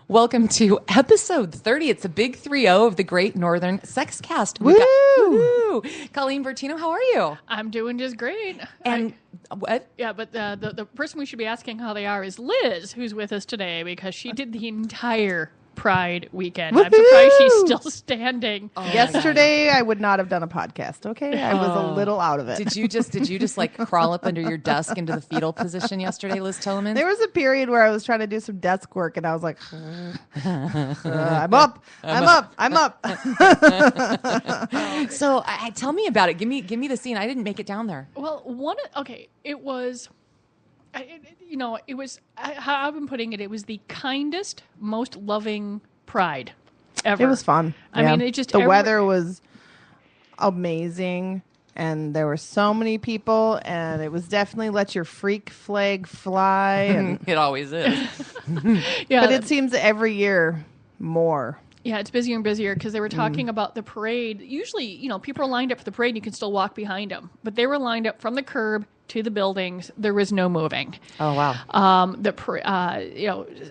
Welcome to episode 30. It's a big 3-0 of the Gr8 Nrthrn Sexcast. Woo! Colleen Bertino, how are you? I'm doing just great. And what? Yeah, but the person we should be asking how they are is Liz, who's with us today because she did the entire Pride weekend. Woo-hoo! I'm surprised she's still standing. Oh, Yesterday, I would not have done a podcast. Okay, I was a little out of it. Did you just like crawl up under your desk into the fetal position yesterday, Liz Tillman? There was a period where I was trying to do some desk work, and I was like, I'm up. So tell me about it. Give me the scene. I didn't make it down there. Well, it was. It was how I've been putting it. It was the kindest, most loving Pride ever. It was fun. I mean, it just the weather was amazing, and there were so many people, and it was definitely let your freak flag fly. And It always is. Yeah, but it seems every year more. Yeah, it's busier and busier because they were talking about the parade. Usually, people are lined up for the parade and you can still walk behind them. But they were lined up from the curb to the buildings. There was no moving. Oh, wow.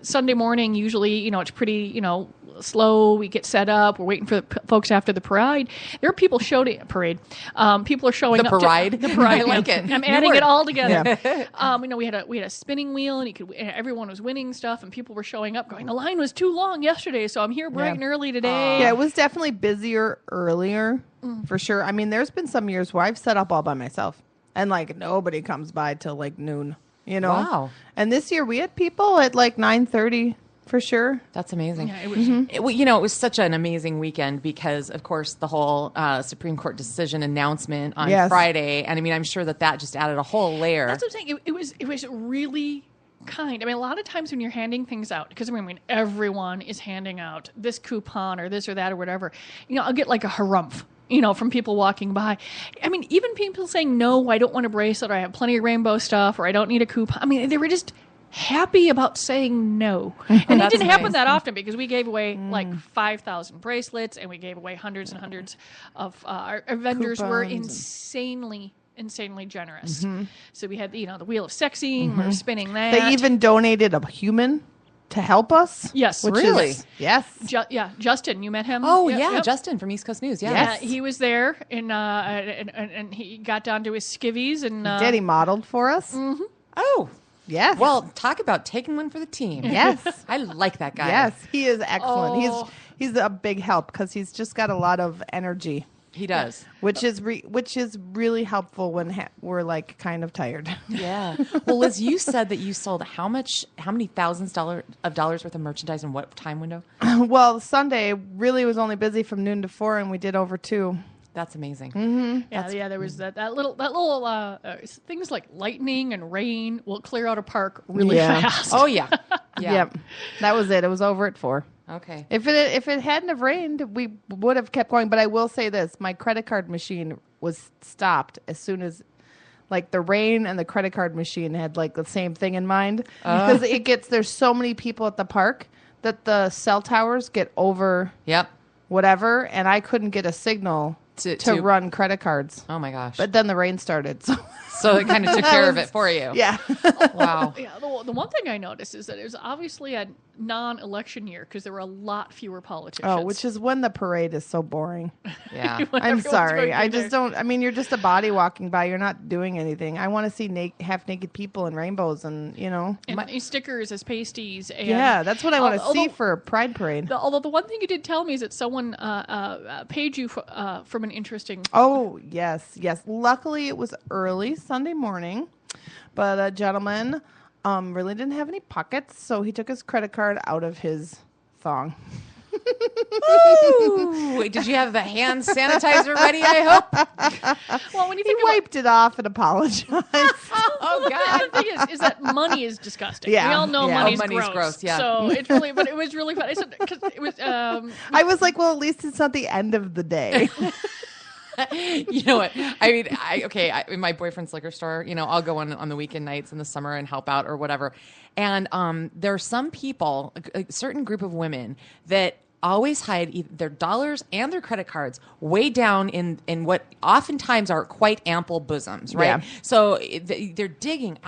Sunday morning, usually, it's pretty, slow. We get set up. We're waiting for the folks after the parade. There are people parade. People are showing The up. parade? The parade. I like it. I'm New adding word. it all together. Yeah. We had a spinning wheel, and everyone was winning stuff, and people were showing up, going, "The line was too long yesterday, so I'm here bright and early today." Yeah, it was definitely busier earlier, for sure. I mean, there's been some years where I've set up all by myself, and nobody comes by till noon. Wow. And this year we had people at 9:30 for sure. That's amazing. Yeah, it was. It was such an amazing weekend because, of course, the whole Supreme Court decision announcement on Friday, and I mean, I'm sure that just added a whole layer. That's what I'm saying. It was really kind. I mean, a lot of times when you're handing things out, because when everyone is handing out this coupon or this or that or whatever, I'll get a harumph. From people walking by. I mean, even people saying, no, I don't want a bracelet, or I have plenty of rainbow stuff, or I don't need a coupon. I mean, they were just happy about saying no. And it didn't happen that often because we gave away 5,000 bracelets, and we gave away hundreds and hundreds of our vendors were insanely generous. So we had, the Wheel of Sexing, we're spinning that. They even donated a human to help us. Yes. Really? Yes. Justin, you met him? Oh, Yep, yeah, yep. Justin from East Coast News. Yeah. Yes. He was there, and he got down to his skivvies. And He modeled for us. Oh, Yes. well, talk about taking one for the team. Yes. I like that guy. Yes, he is excellent. Oh. He's a big help because he's just got a lot of energy, He does. which is really helpful when we're kind of tired. Yeah. Well, Liz, you said that you sold how many thousands of dollars worth of merchandise in what time window? Well, Sunday really was only busy from noon to 4, and we did over 2. That's amazing. there was that little things like lightning and rain will clear out a park really fast. Oh, yeah. Yeah. Yep, that was it. It was over at 4. Okay. If it hadn't have rained, we would have kept going. But I will say this: my credit card machine was stopped as soon as the rain and the credit card machine had the same thing in mind because there's so many people at the park that the cell towers get over. Yep. Whatever, and I couldn't get a signal to run credit cards. Oh my gosh. But then the rain started, So it kind of took care of it for you. Yeah. Wow. Yeah, the one thing I noticed is that it was obviously a non-election year because there were a lot fewer politicians. Oh, which is when the parade is so boring. Yeah. When I'm everyone's sorry. going I through just there. don't. I mean, you're just a body walking by. You're not doing anything. I want to see half-naked people and rainbows and, And stickers as pasties. And Yeah, that's what I want to see although- for a pride parade. Although the one thing you did tell me is that someone paid you from an interesting. Oh, yes. Luckily, it was early Sunday morning, but a gentleman really didn't have any pockets, so he took his credit card out of his thong. Ooh, did you have the hand sanitizer ready, I hope? Well, when you He think about wiped it off and apologized. Oh, God. the thing is that money is disgusting. Yeah, We all know yeah. money's, Money's gross, yeah. So it's really, but it was really fun. I said, because it was, I was like, well, at least it's not the end of the day. You know what? I mean, in my boyfriend's liquor store, I'll go on the weekend nights in the summer and help out or whatever. And there are some people, a certain group of women that always hide their dollars and their credit cards way down in what oftentimes are quite ample bosoms, right? Yeah. So they're digging,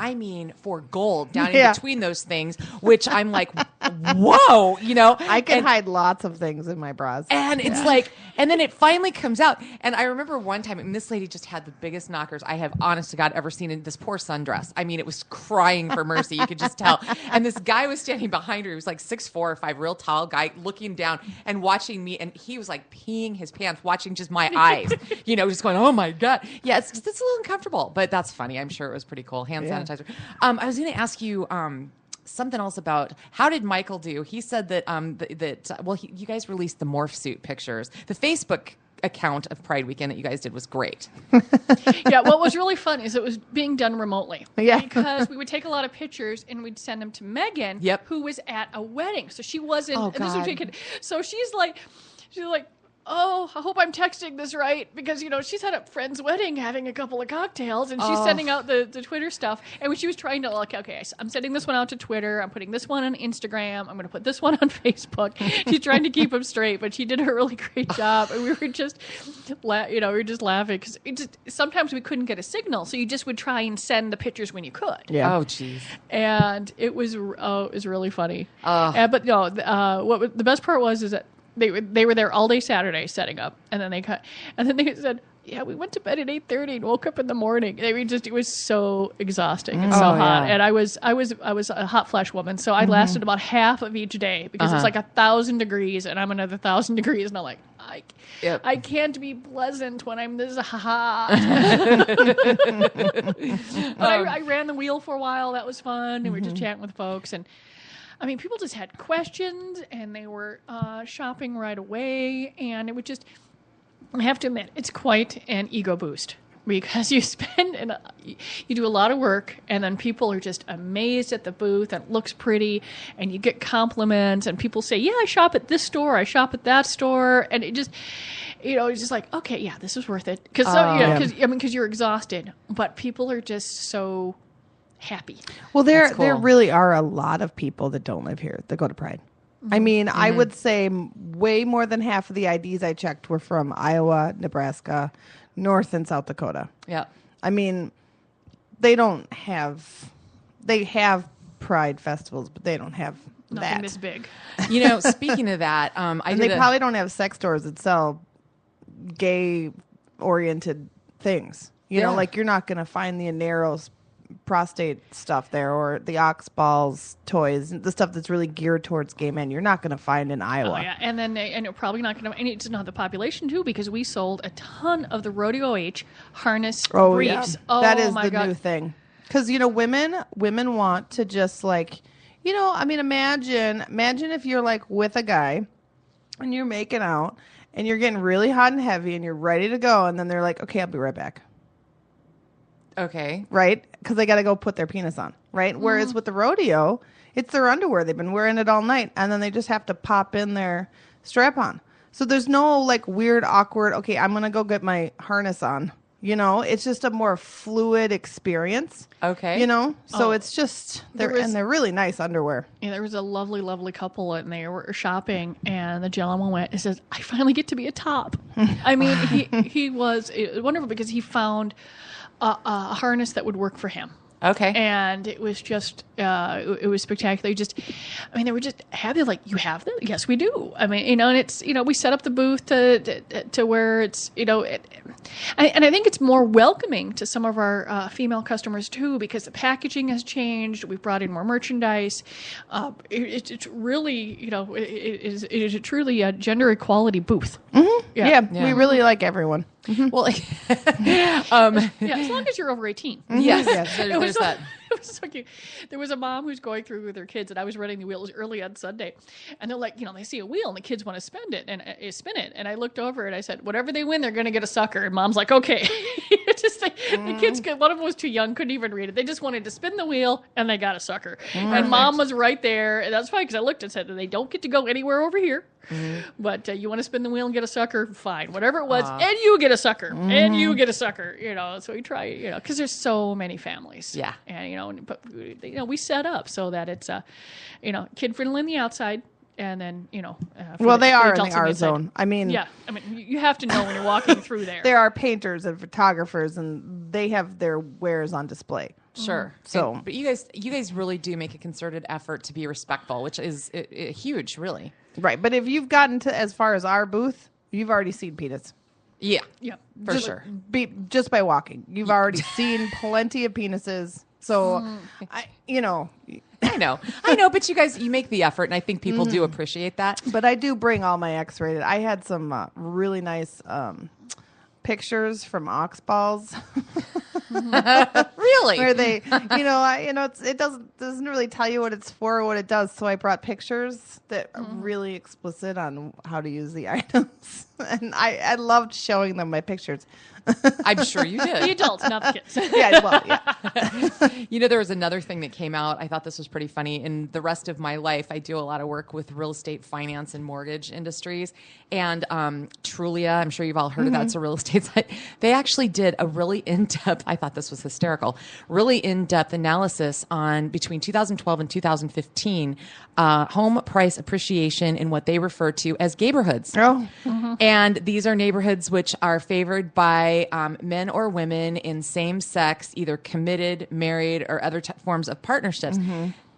for gold down in Yeah. between those things, which I'm like, whoa, you know. I can hide lots of things in my bras. And it's like, and then it finally comes out. And I remember one time, and this lady just had the biggest knockers I have, honest to God, ever seen in this poor sundress. I mean, it was crying for mercy. You could just tell. And this guy was standing behind her. He was like 6'4" or 5", real tall guy, looking down and watching me. And he was like peeing his pants, watching just my eyes, you know, just going, oh my God. Yeah, it's a little uncomfortable, but that's funny. I'm sure it was pretty cool. Hand sanitizer. I was going to ask you, something else about how did Michael do? He said that you guys released the morph suit pictures. The Facebook account of Pride Weekend that you guys did was great. Yeah, what was really fun is it was being done remotely. Yeah. Because we would take a lot of pictures and we'd send them to Megan, who was at a wedding. So she wasn't, and this was wicked. So she's like, oh, I hope I'm texting this right, because, you know, she's at a friend's wedding having a couple of cocktails, and she's sending out the Twitter stuff. And when she was trying to, like, okay, I'm sending this one out to Twitter. I'm putting this one on Instagram. I'm going to put this one on Facebook. She's trying to keep them straight, but she did a really great job. And we were just, laughing because sometimes we couldn't get a signal, so you just would try and send the pictures when you could. Yeah. Oh, jeez. And it was really funny. But no, the best part is that they were there all day Saturday setting up, and then they said, yeah, we went to bed at 8:30 and woke up in the morning. It was so exhausting and so hot. And I was a hot flash woman, so I lasted about half of each day because it's like 1,000 degrees, and I'm another 1,000 degrees, and I'm like, I can't be pleasant when I'm this hot. But I ran the wheel for a while. That was fun. And we were just chatting with folks, and I mean, people just had questions, and they were shopping right away, and it would just, I have to admit, it's quite an ego boost, because you you do a lot of work, and then people are just amazed at the booth, and it looks pretty, and you get compliments, and people say, yeah, I shop at this store, I shop at that store, and it just, you know, it's just like, okay, yeah, this was worth it, because you're exhausted, but people are just so happy. Well, there really are a lot of people that don't live here that go to Pride. I mean, I would say way more than half of the IDs I checked were from Iowa, Nebraska, North and South Dakota. Yeah. I mean, they have Pride festivals, but they don't have nothing this big. You know, speaking of that, they probably don't have sex stores that sell gay-oriented things. You know, like you're not going to find the Aneros prostate stuff there, or the ox balls toys, the stuff that's really geared towards gay men. You're not going to find in Iowa. Oh yeah, and you're probably not going to. And it's not the population too, because we sold a ton of the Rodeo H harness briefs. Yeah. Oh, that is my God. New thing. Because you know, women want to just like, you know, I mean, imagine if you're like with a guy and you're making out and you're getting really hot and heavy and you're ready to go, and then they're like, okay, I'll be right back. Okay. Right? Because they got to go put their penis on. Right? Mm-hmm. Whereas with the rodeo, it's their underwear. They've been wearing it all night. And then they just have to pop in their strap on. So there's no like weird, awkward, okay, I'm going to go get my harness on. You know, it's just a more fluid experience. Okay. You know? So it's just, they're really nice underwear. Yeah, there was a lovely, lovely couple, and they were shopping, and the gentleman went and says, I finally get to be a top. I mean, he was wonderful because he found a harness that would work for him. Okay. And it was just, it was spectacular. They were just happy. Like, you have that? Yes, we do. I mean, you know, and it's, you know, we set up the booth to where it's, you know, and I think it's more welcoming to some of our female customers too, because the packaging has changed. We've brought in more merchandise. It's really, you know, it is a truly a gender equality booth. Mm-hmm. Yeah, we really like everyone. Mm-hmm. Well, as long as you're over 18. Mm-hmm. Yes, there's that. It was so cute. There was a mom who's going through with her kids, and I was running the wheels early on Sunday, and they're like, you know, they see a wheel and the kids want to spin it, and I looked over and I said, whatever they win, they're going to get a sucker. And Mom's like, okay. The kids, one of them was too young, couldn't even read it. They just wanted to spin the wheel, and they got a sucker. And Mom was right there, and that's fine because I looked and said that they don't get to go anywhere over here. Mm-hmm. But you want to spin the wheel and get a sucker, fine, whatever it was, and you get a sucker, and you get a sucker, you know. So we try, you know, because there's so many families, and you know, but you know, we set up so that it's you know, kid friendly on the outside, and then you know, they are in the R zone. I mean, you have to know when you're walking through there. There are painters and photographers, and they have their wares on display. Sure. So- but you guys really do make a concerted effort to be respectful, which is huge, really. Right. But if you've gotten to as far as our booth, you've already seen penis. Yeah. Yep. For Just sure. Just by walking. You've already seen plenty of penises. So, I know, but you guys, you make the effort, and I think people do appreciate that. but I do bring all my X-rated. I had some really nice pictures from ox balls Really? where they, it doesn't really tell you what it's for or what it does. So I brought pictures that are really explicit on how to use the items, and I loved showing them my pictures. I'm sure you The did. adults, not the kids. Yeah. There was another thing that came out. I thought this was pretty funny. In the rest of my life, I do a lot of work with real estate finance and mortgage industries. And Trulia, I'm sure you've all heard of that. It's a real estate site. They actually did a really in-depth, I thought this was hysterical, really in-depth analysis on between 2012 and 2015 home price appreciation in what they refer to as neighborhoods. Oh, And these are neighborhoods which are favored by men or women in same-sex, either committed, married, or other forms of partnerships.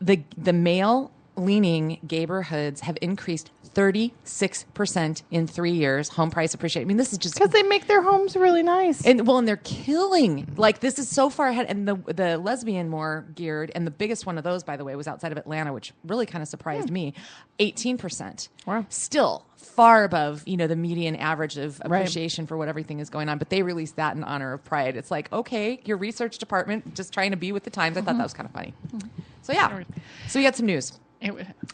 The male-leaning neighborhoods have increased 36% in 3 years. Home price appreciation. I mean, this is just because they make their homes really nice. and they're killing. Like, this is so far ahead. And the lesbian more geared, and the biggest one of those, by the way, was outside of Atlanta, which really kind of surprised me. 18%. Wow. Still far above, the median average of appreciation for what everything is going on. But they released that in honor of Pride. It's like, okay, your research department just trying to be with the times. I thought that was kind of funny. So yeah. So you got some news.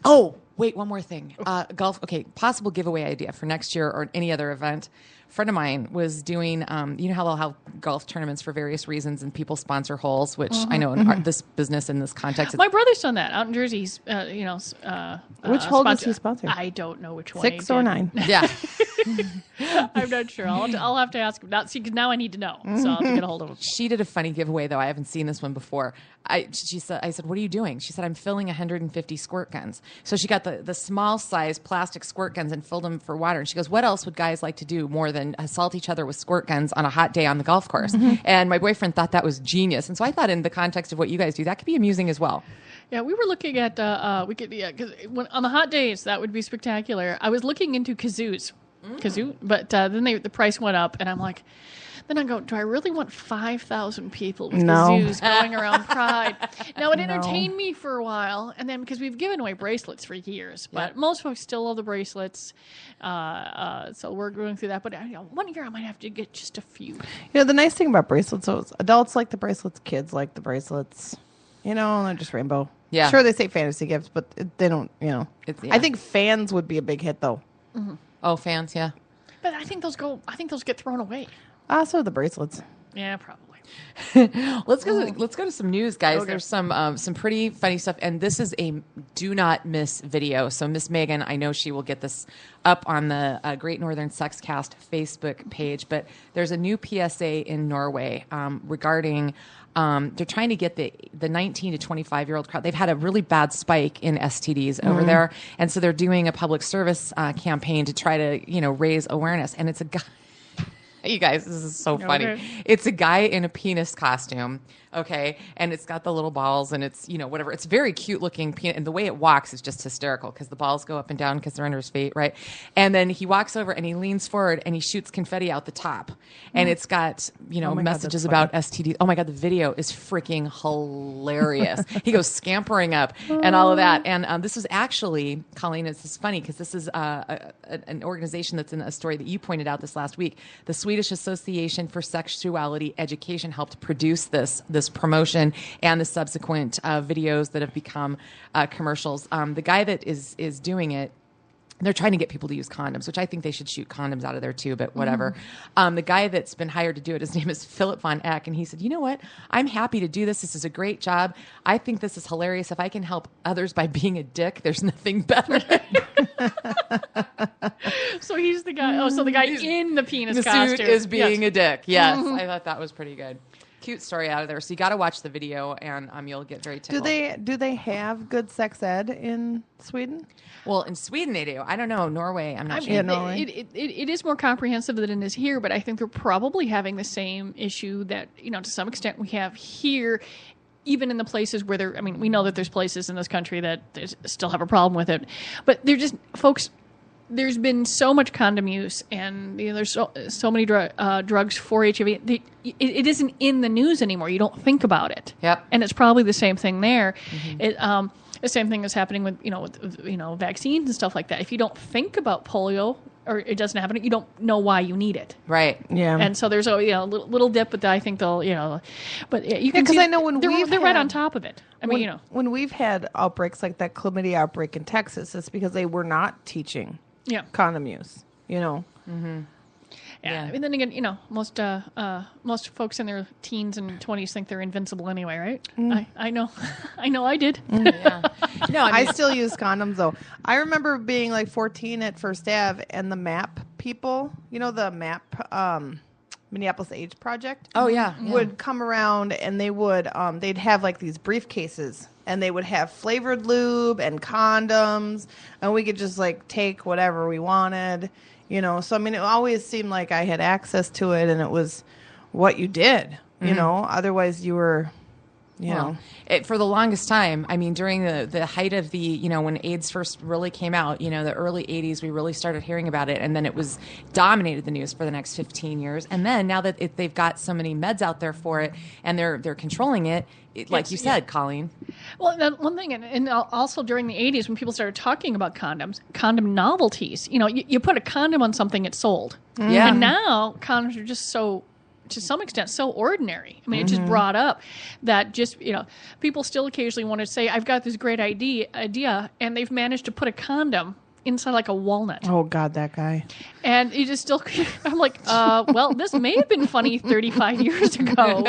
Oh, wait, one more thing. Golf. Okay, possible giveaway idea for next year or any other event. A friend of mine was doing, you know how they'll have golf tournaments for various reasons and people sponsor holes, which I know in this business, in this context. My brother's done that out in Jersey. He's, Which hole does he sponsor? I don't know which one. 6 he or did. 9. Yeah. I'm not sure. I'll have to ask him. Because now I need to know. So I'll have to get a hold of him. She did a funny giveaway, though. I haven't seen this one before. I said, what are you doing? She said, I'm filling 150 squirt guns. So she got the small size plastic squirt guns and filled them for water. And she goes, what else would guys like to do more than assault each other with squirt guns on a hot day on the golf course? And my boyfriend thought that was genius. And so I thought, in the context of what you guys do, that could be amusing as well. Yeah, we were looking at because on the hot days that would be spectacular. I was looking into kazoos, but then the price went up, and I'm like, then I go, do I really want 5,000 people with kazoos going around Pride? Now it entertained me for a while, and then because we've given away bracelets for years, but most folks still love the bracelets, so we're going through that. But one year I might have to get just a few. The nice thing about bracelets is adults like the bracelets, kids like the bracelets. They're just rainbow. Yeah. Sure, they say fantasy gifts, but they don't, It's- I think fans would be a big hit, though. Oh, fans, yeah. But I think those get thrown away. So the bracelets. Yeah, probably. Let's go to some news, guys. Okay. There's some pretty funny stuff, and this is a do not miss video. So Miss Megan, I know she will get this up on the Gr8 Nrthrn Sexcast Facebook page, but there's a new PSA in Norway regarding they're trying to get the 19 to 25-year-old crowd. They've had a really bad spike in STDs over there, and so they're doing a public service campaign to try to raise awareness. And it's a guy. You guys, this is so funny. Okay. It's a guy in a penis costume, okay? And it's got the little balls, and it's, whatever. It's very cute looking penis. And the way it walks is just hysterical because the balls go up and down because they're under his feet, right? And then he walks over and he leans forward and he shoots confetti out the top. And it's got, my God, messages that's about STDs. Oh my God, the video is freaking hilarious. He goes scampering up and all of that. And this was actually, Colleen, this is funny because this is an organization that's in a story that you pointed out this last week. The Swedish Association for Sexuality Education helped produce this promotion and the subsequent videos that have become commercials. The guy that is doing it, they're trying to get people to use condoms, which I think they should shoot condoms out of there too, but whatever. The guy that's been hired to do it, his name is Philip von Eck, and he said, you know what? I'm happy to do this. This is a great job. I think this is hilarious. If I can help others by being a dick, there's nothing better. So he's the guy. Oh, so the guy in the penis The costume suit is being a dick. Yes, I thought that was pretty good. Cute story out of there. So you got to watch the video, and you'll get very tickled. Do they have good sex ed in Sweden? Well, in Sweden they do. I don't know. Norway, I'm not sure. Yeah, Norway. It is more comprehensive than it is here, but I think they're probably having the same issue that to some extent we have here. even in the places where there, I mean, we know that there's places in this country that still have a problem with it, but they're just, folks, there's been so much condom use, and there's so many drugs for HIV. It isn't in the news anymore. You don't think about it. Yep. And it's probably the same thing there. The same thing is happening with vaccines and stuff like that. If you don't think about polio or it doesn't happen, you don't know why you need it. Right. Yeah. And so there's a little dip, but I think they'll but you can because see I know when they're right on top of it. I mean, when we've had outbreaks like that chlamydia outbreak in Texas, it's because they were not teaching condom use. Yeah. I mean, then again, most folks in their teens and 20s think they're invincible anyway, right? I know, I did. Yeah. No, I still use condoms though. I remember being like 14 at First Ave, and the MAP people, the MAP Minneapolis AIDS Project. Oh yeah. Would come around, and they would they'd have like these briefcases, and they would have flavored lube and condoms, and we could just like take whatever we wanted. So I mean, it always seemed like I had access to it, and it was what you did. Otherwise you were, for the longest time. I mean, during the height of the, when AIDS first really came out, the early 80s, we really started hearing about it, and then it was dominated the news for the next 15 years. And then now that they've got so many meds out there for it, and they're controlling it, like you said, Colleen. Well, that one thing, and also during the 80s when people started talking about condoms, condom novelties, you put a condom on something, it's sold. Yeah. And now condoms are just so, to some extent, so ordinary. I mean, it just brought up that just, people still occasionally want to say, I've got this great idea, and they've managed to put a condom inside like a walnut. Oh God, that guy. And you just still, I'm like, well, this may have been funny 35 years ago.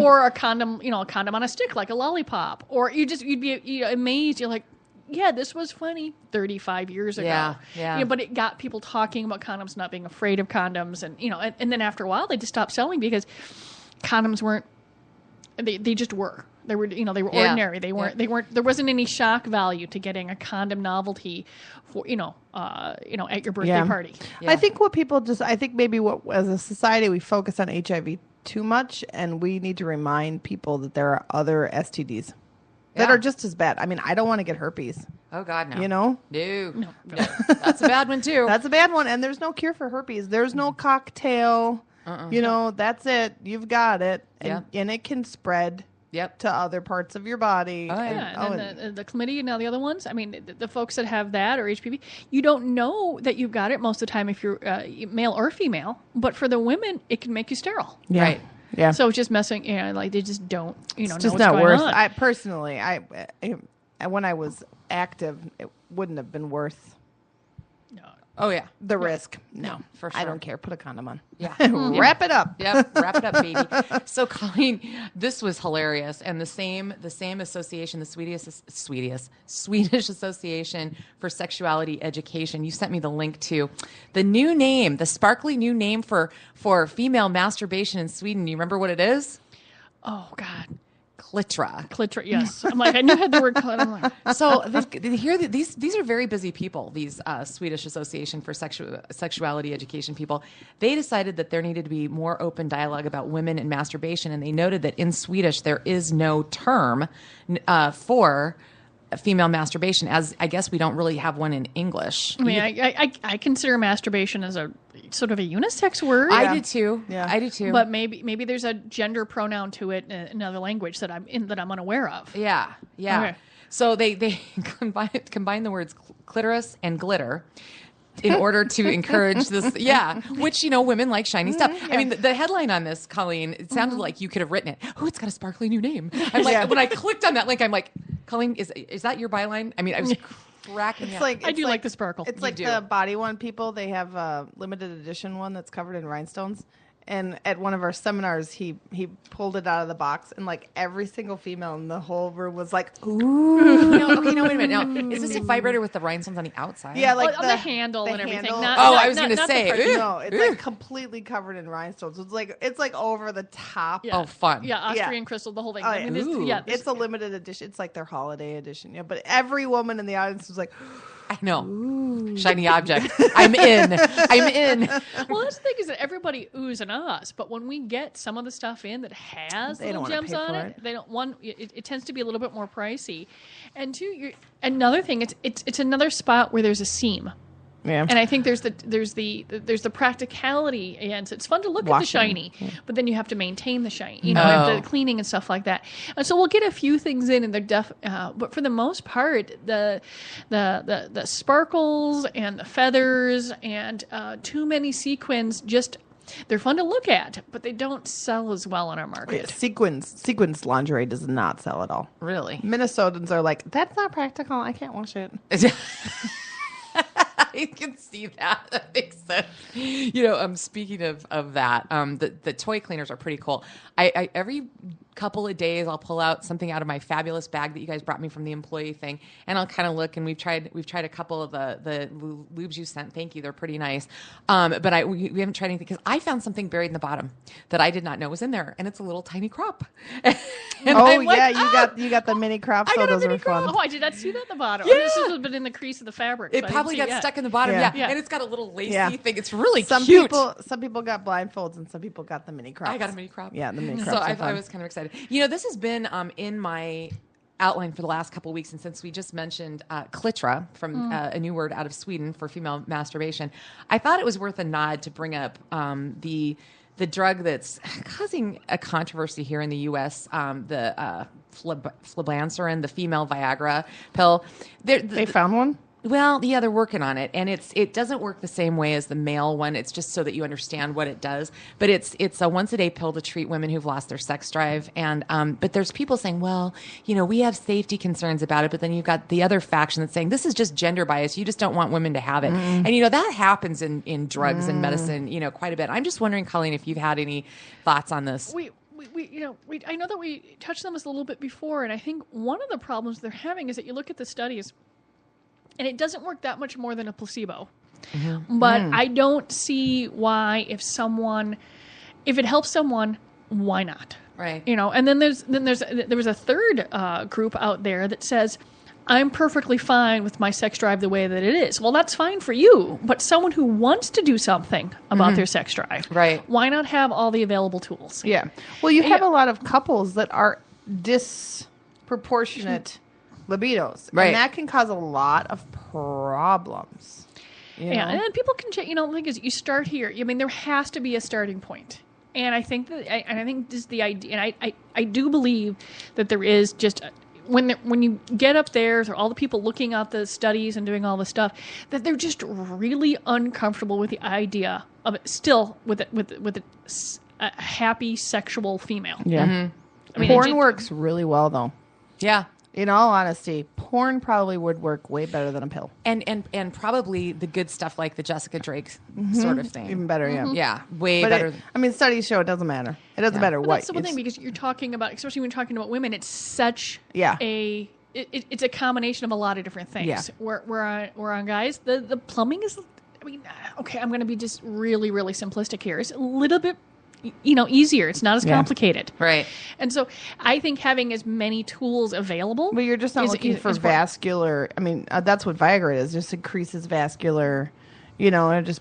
Or a condom on a stick, like a lollipop. Or you'd be amazed. You're like, yeah, this was funny 35 years ago. Yeah. But it got people talking about condoms, not being afraid of condoms. And, and then after a while, they just stopped selling because condoms weren't, they just were. They were, they were ordinary. They weren't. There wasn't any shock value to getting a condom novelty for, at your birthday party. Yeah. I think maybe as a society we focus on HIV too much, and we need to remind people that there are other STDs that are just as bad. I mean, I don't want to get herpes. Oh God, no. No. That's a bad one too. That's a bad one, and there's no cure for herpes. There's no cocktail. That's it. You've got it, and it can spread. To other parts of your body. Oh, yeah. And the chlamydia and all the other ones. I mean, the folks that have that or HPV, you don't know that you've got it most of the time if you're male or female. But for the women, it can make you sterile. Yeah. Right. Yeah. So it's just messing. Like they just don't. It's know just what's not going worth. on. I personally, when I was active, it wouldn't have been worth. No. Oh yeah. The risk. No, for sure. I don't care. Put a condom on. Yeah. Wrap it up. Yep. Wrap it up, baby. So Colleen, this was hilarious. And the same association, the Swedish Association for Sexuality Education. You sent me the link to the new name, the sparkly new name for female masturbation in Sweden. You remember what it is? Oh God. Clitra. Yes. I'm like, I knew I had the word clit. I'm like, so these are very busy people, these Swedish Association for Sexuality Education people. They decided that there needed to be more open dialogue about women and masturbation, and they noted that in Swedish there is no term for female masturbation, as I guess we don't really have one in English. I mean, I consider masturbation as a sort of a unisex word. I do too. Yeah. I do too. But maybe there's a gender pronoun to it in another language that I'm unaware of. Yeah. Okay. So they combine the words clitoris and glitter in order to encourage this. Yeah, which women like shiny stuff. I mean, the headline on this, Colleen, it sounded like you could have written it. Oh, it's got a sparkly new name. I'm like, when I clicked on that link, I'm like, Colleen, is that your byline? I mean, I was cracking up. I do like the sparkle. It's like the Body One people. They have a limited edition one that's covered in rhinestones. And at one of our seminars, he pulled it out of the box, and like every single female in the whole room was like, "Ooh!" No, wait a minute. Now, is this a vibrator with the rhinestones on the outside? Yeah, like on the handle and everything. handle. I was going to say, no, it's like completely covered in rhinestones. It's like over the top. Oh, fun. Yeah, Austrian crystal, the whole thing. Oh, I mean, it's a limited edition. It's like their holiday edition. Yeah, but every woman in the audience was like. I know. Shiny object. I'm in. Well, that's the thing is that everybody oohs and ahs, but when we get some of the stuff in that has They little don't wanna gems pay on for it, it. they don't. One, it tends to be a little bit more pricey, and two, another thing, it's another spot where there's a seam. Yeah. And I think there's the practicality, and so it's fun to look at the Washing. shiny, but then you have to maintain the shiny, Oh. the cleaning and stuff like that. And so we'll get a few things in, and they're but for the most part, the sparkles and the feathers and too many sequins they're fun to look at, but they don't sell as well on our market. Sequins lingerie does not sell at all. Really? Minnesotans are like, that's not practical. I can't wash it. I can see that. That makes sense. Speaking of that, the toy cleaners are pretty cool. I every couple of days I'll pull out something out of my fabulous bag that you guys brought me from the employee thing, and I'll kind of look. And we've tried a couple of the lubes you sent. Thank you, they're pretty nice. But we haven't tried anything because I found something buried in the bottom that I did not know was in there, and it's a little tiny crop. And Oh I'm yeah, like, you got the mini crop. I So got a those mini are fun. Oh, I did not see that at the bottom. Yeah. This has been in the crease of the fabric. It probably got stuck in the bottom, Yeah. Yeah. and it's got a little lacy Yeah. thing. It's really Some cute. people got blindfolds and some people got the mini crops. I got a mini crop. Yeah, the mini So crops. are I fun. was kind of excited. This has been in my outline for the last couple of weeks, and since we just mentioned clitra from a new word out of Sweden for female masturbation, I thought it was worth a nod to bring up the drug that's causing a controversy here in the U.S., the flibanserin, the female Viagra pill. They found one. Well, yeah, they're working on it, and it doesn't work the same way as the male one. It's just so that you understand what it does. But it's a once a day pill to treat women who've lost their sex drive. And but there's people saying, well, we have safety concerns about it. But then you've got the other faction that's saying this is just gender bias. You just don't want women to have it. And that happens in drugs and medicine, quite a bit. I'm just wondering, Colleen, if you've had any thoughts on this. I know that we touched on this a little bit before, and I think one of the problems they're having is that you look at the studies, and it doesn't work that much more than a placebo. But I don't see why if it helps someone, why not? Right. And then there was a third group out there that says, I'm perfectly fine with my sex drive the way that it is. Well, that's fine for you, but someone who wants to do something about their sex drive, Right. why not have all the available tools? Yeah. Well, you have a lot of couples that are disproportionate libidos, Right. and that can cause a lot of problems. Yeah, and then people can change. The thing is, you start here. I mean, there has to be a starting point, and I think this is the idea. And I do believe that there is just when you get up there, all the people looking at the studies and doing all the stuff, that they're just really uncomfortable with the idea of it. Still, with a happy sexual female. Yeah. I mean, Porn works really well, though. Yeah. In all honesty, porn probably would work way better than a pill. And probably the good stuff like the Jessica Drake sort of thing. Even better, yeah. Yeah, way But better. studies show it doesn't matter. It doesn't matter But what. that's the one thing, because you're talking about, especially when you're talking about women, it's such Yeah. it's a combination of a lot of different things. Yeah. Where on guys, the plumbing is, okay, I'm going to be just really, really simplistic here. It's a little bit, easier. It's not as complicated. Right. And so I think having as many tools available. But you're just not looking for vascular. I mean, that's what Viagra is. Just increases vascular, it just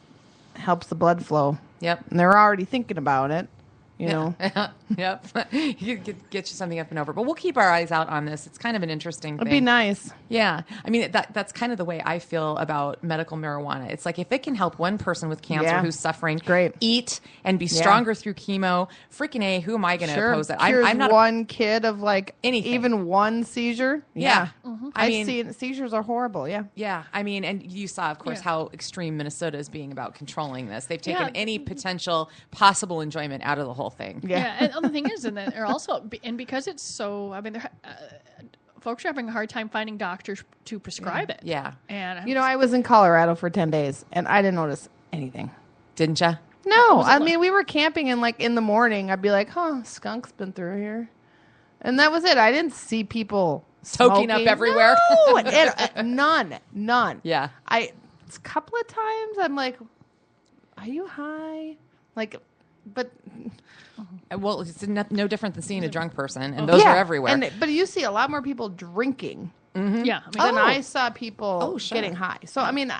helps the blood flow. Yep. And they're already thinking about it, Yep. You could get you something up and over. But we'll keep our eyes out on this. It's kind of an interesting thing. It'd be nice. Yeah. I mean, that's kind of the way I feel about medical marijuana. It's like if it can help one person with cancer Yeah. who's suffering Great. eat and be stronger through chemo, freaking A, who am I going to oppose that? Cures I'm not one kid of anything. even one seizure. Yeah. I mean, seizures are horrible. Yeah. Yeah, I mean, and you saw, of course, how extreme Minnesota is being about controlling this. They've taken any potential possible enjoyment out of the whole thing. Yeah, and the thing is, and they're also, and because it's so, folks are having a hard time finding doctors to prescribe it. Yeah. And I was in Colorado for 10 days and I didn't notice anything. Didn't you? No, I mean, we were camping and in the morning, I'd be like, skunk's been through here. And that was it. I didn't see people Toking up smoking. everywhere. No, none. Yeah. A couple of times I'm like, are you high? But Well, it's no different than seeing a drunk person, and those are everywhere. But you see a lot more people drinking Yeah. Then I saw people sure. getting high. So, I mean...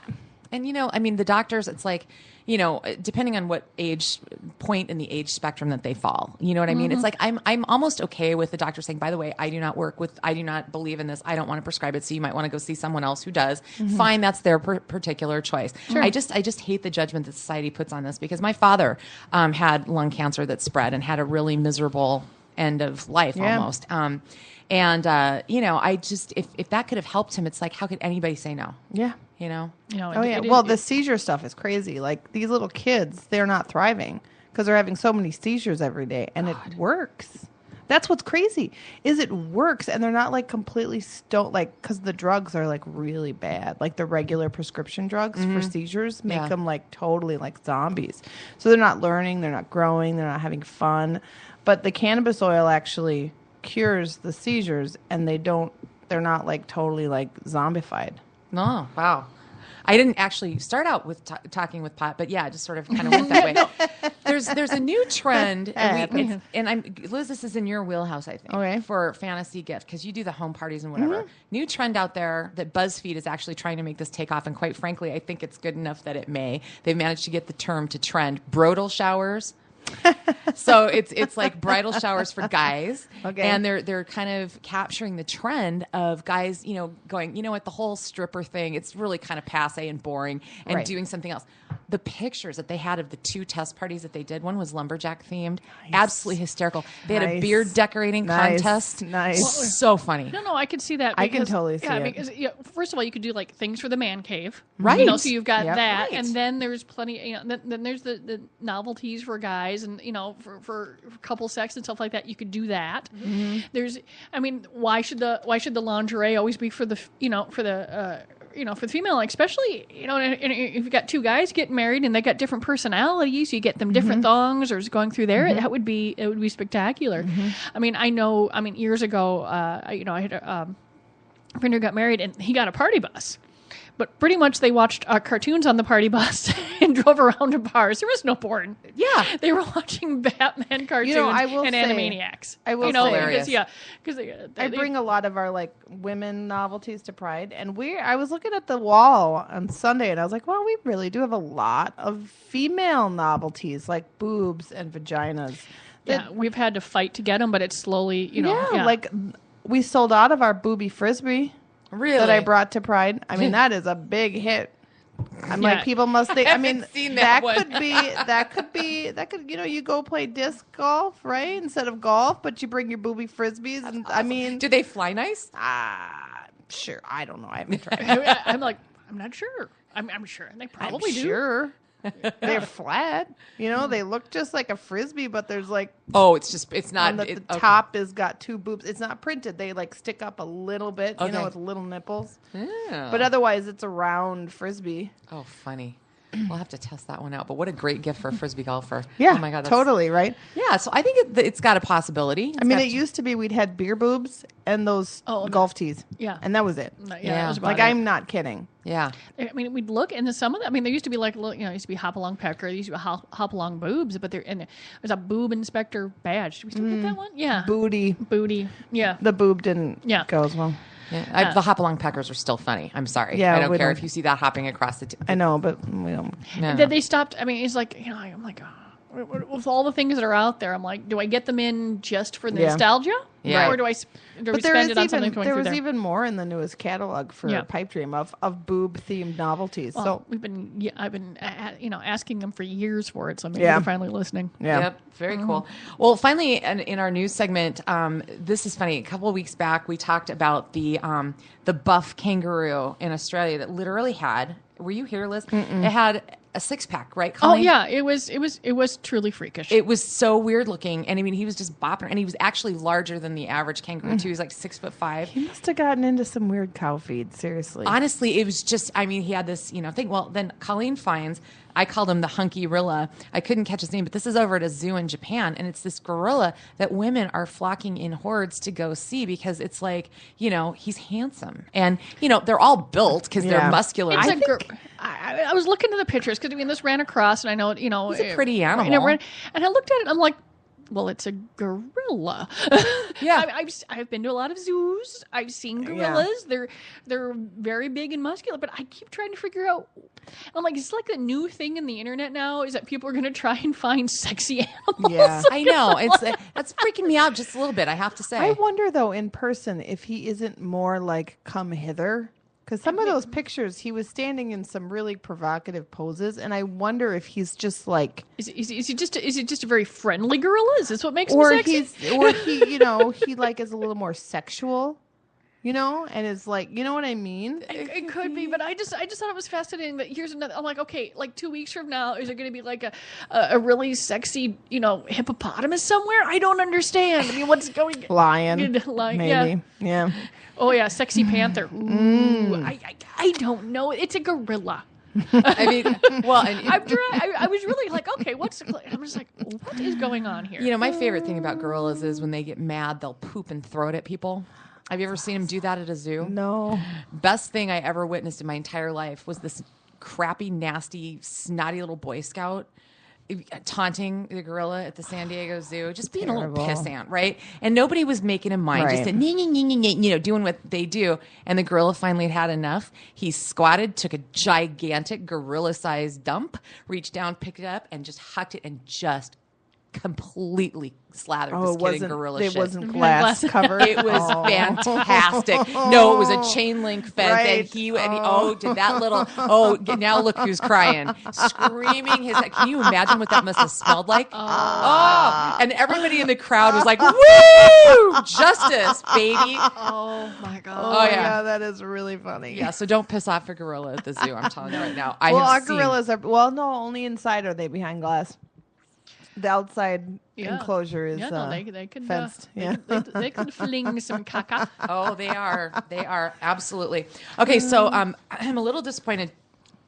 And, the doctors, it's like, depending on what age point in the age spectrum that they fall, you know what I mean? It's like, I'm almost okay with the doctor saying, by the way, I do not believe in this. I don't want to prescribe it. So you might want to go see someone else who does. Fine. That's their particular choice. Sure. I just hate the judgment that society puts on this, because my father had lung cancer that spread and had a really miserable end of life almost. I just, if that could have helped him, it's like, how could anybody say no? Yeah. Well, the seizure stuff is crazy. Like, these little kids, they're not thriving because they're having so many seizures every day, and it works. That's what's crazy, is it works, and they're not like completely because the drugs are like really bad. Like the regular prescription drugs for seizures make them like totally like zombies. So they're not learning, they're not growing, they're not having fun. But the cannabis oil actually cures the seizures, and they're not like totally like zombified. No, wow. I didn't actually start out with talking with pot, but yeah, just sort of kind of went that way. There's a new trend, and Liz, this is in your wheelhouse, I think, for fantasy gift, because you do the home parties and whatever. New trend out there that BuzzFeed is actually trying to make this take off, and quite frankly, I think it's good enough that it may. They've managed to get the term to trend: brodal showers. So it's like bridal showers for guys, and they're kind of capturing the trend of guys, going, the whole stripper thing. It's really kind of passe and boring, and doing something else. The pictures that they had of the 2 test parties that they did, one was lumberjack themed, absolutely hysterical. They had a beard decorating contest. Nice, so funny. No, I could see that. I can totally see it. Because, first of all, you could do like things for the man cave, right? So you've got that, and then there's plenty. Then there's the novelties for guys, and for couple sex and stuff like that. You could do that. There's, why should the lingerie always be for the for the female, especially, if you've got 2 guys getting married and they got different personalities, you get them different thongs or going through there. It would be spectacular. I know, years ago, I had a friend who got married, and he got a party bus. But pretty much they watched cartoons on the party bus and drove around to bars. There was no porn. Yeah. They were watching Batman cartoons and Animaniacs. I will say, because I bring a lot of our like women novelties to Pride, and I was looking at the wall on Sunday, and I was like, well, we really do have a lot of female novelties, like boobs and vaginas. We've had to fight to get them, but it's slowly, like we sold out of our booby frisbee. Really? That I brought to Pride. That is a big hit. I'm like, people must think. That could you go play disc golf, right? Instead of golf, but you bring your booby frisbees, and do they fly nice? Sure. I don't know. I haven't tried. I'm not sure. I'm sure they probably do. Sure. They're flat. They look just like a frisbee, but there's like it's not. The top has got 2 boobs. It's not printed. They like stick up a little bit, with little nipples. Yeah. But otherwise, it's a round frisbee. Oh, funny. We'll have to test that one out. But what a great gift for a frisbee golfer. Yeah. Oh my God. Totally, right? Yeah. So I think it's got a possibility. It used to be we'd had beer boobs and those golf tees. Yeah. And that was it. Yeah. That was like, I'm not kidding. Yeah. We'd look into some of them. there used to be like, used to be Hopalong Pecker. There used to be Hopalong Boobs, but there's a boob inspector badge. Did we still get that one? Yeah. Booty. Yeah. The boob didn't go as well. Yeah, the Hopalong Peckers are still funny. I'm sorry. Yeah, I don't care if you see that hopping across the. I know, but we don't. No. They stopped. It's like I'm like, with all the things that are out there, I'm like, do I get them in just for the nostalgia? Yeah. Or do we spend it on something going there through was even more in the newest catalog for Pipe Dream of boob themed novelties. Well, so I've been asking them for years for it. So maybe they're finally listening. Yeah. Yep. Very cool. Well, finally, in our news segment, this is funny. A couple of weeks back, we talked about the buff kangaroo in Australia that literally had. Were you here, Liz? It had a 6-pack, right, Colleen? Oh yeah, it was truly freakish. It was so weird looking, and he was just bopping, and he was actually larger than the average kangaroo too. He was like 6'5". He must have gotten into some weird cow feed. Seriously, honestly, it was just. He had this thing. Well, then Colleen finds. I called him the hunky gorilla. I couldn't catch his name, but this is over at a zoo in Japan, and it's this gorilla that women are flocking in hordes to go see because it's like, he's handsome, and they're all built because they're muscular. I was looking at the pictures because this ran across, and I know he's a pretty animal. And I looked at it, and I'm like, Well, it's a gorilla. Yeah. I've been to a lot of zoos. I've seen gorillas. They're very big and muscular, but I keep trying to figure out. I'm like, it's like a new thing in the internet now is that people are going to try and find sexy animals. Yeah. I know. That's freaking me out just a little bit, I have to say. I wonder, though, in person, if he isn't more like come hither. Because some of those pictures, he was standing in some really provocative poses, and I wonder if he's just like... Is he just a very friendly gorilla? Is this what makes him or sexy? He like is a little more sexual, and is like, you know what I mean? It could be, but I just thought it was fascinating that here's another. I'm like, okay, like 2 weeks from now, is there going to be like a really sexy, hippopotamus somewhere? I don't understand. I mean, what's going? Lion, maybe. Yeah. Oh yeah, sexy panther. Ooh, I don't know. It's a gorilla. I mean, well, and I was really like, okay, I'm just like, what is going on here? my favorite thing about gorillas is when they get mad, they'll poop and throw it at people. Have you ever seen them do that at a zoo? No. Best thing I ever witnessed in my entire life was this crappy, nasty, snotty little Boy Scout taunting the gorilla at the San Diego Zoo, just being a little pissant, right? And nobody was making him mind, just doing what they do. And the gorilla finally had enough. He squatted, took a gigantic gorilla-sized dump, reached down, picked it up, and just hucked it and just completely slathered this kid in gorilla shit. It wasn't glass covered. It was fantastic. No, it was a chain link fence, and he did that little. Now look who's crying, screaming his head. Can you imagine what that must have smelled like? And everybody in the crowd was like, "Woo, justice, baby!" Oh my god! Oh yeah, that is really funny. Yeah, so don't piss off a gorilla at the zoo. I'm telling you right now. Our gorillas are only inside are they behind glass. The outside enclosure is they could fenced. They could fling some caca. Oh, they are absolutely. Okay, so I'm a little disappointed.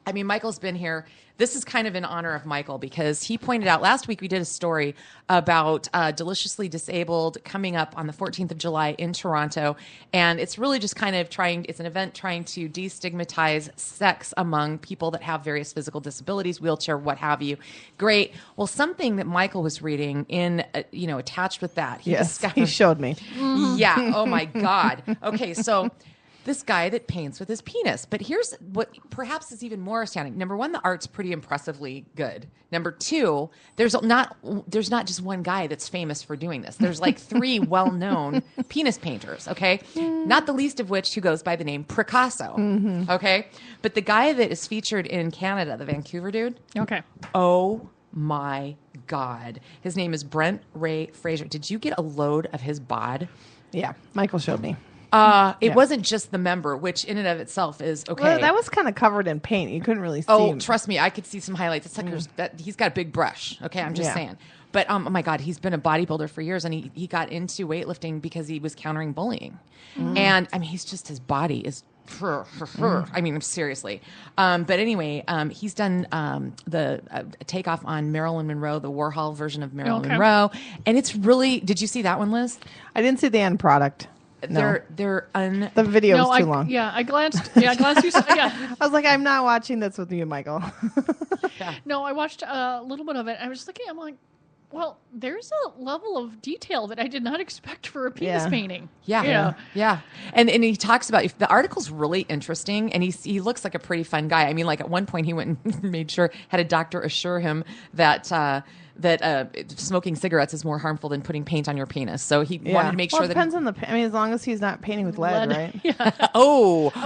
I mean, Michael's been here. This is kind of in honor of Michael because he pointed out last week we did a story about Deliciously Disabled coming up on the 14th of July in Toronto. And it's really just kind of it's an event trying to destigmatize sex among people that have various physical disabilities, wheelchair, what have you. Great. Well, something that Michael was reading in, attached with that. He showed me. Yeah. Oh my God. Okay. So this guy that paints with his penis. But here's what perhaps is even more astounding. Number one, the art's pretty impressively good. Number two, there's not just one guy that's famous for doing this. There's like 3 well-known penis painters, okay? Not the least of which who goes by the name Pricasso, okay? But the guy that is featured in Canada, the Vancouver dude. Okay. Oh my God. His name is Brent Ray Fraser. Did you get a load of his bod? Yeah, Michael showed me. It wasn't just the member, which in and of itself is okay. Well, that was kind of covered in paint. You couldn't really see. Oh, trust me, I could see some highlights. It's like he's got a big brush. Okay, I'm just saying. But oh my God, he's been a bodybuilder for years, and he got into weightlifting because he was countering bullying. And I mean, his body is. I mean, seriously. But anyway, he's done the takeoff on Marilyn Monroe, the Warhol version of Marilyn Monroe, and it's really. Did you see that one, Liz? I didn't see the end product. No. The video was too long. Yeah, I glanced. I was like, I'm not watching this with you, Michael. No, I watched a little bit of it. I was looking. I'm like, well, there's a level of detail that I did not expect for a penis painting. Yeah. And he talks about the article's really interesting, and he looks like a pretty fun guy. I mean, like at one point he went and made sure had a doctor assure him that smoking cigarettes is more harmful than putting paint on your penis. So he wanted to make sure it depends on the. I mean, as long as he's not painting with lead. Right? Yeah. Lead-based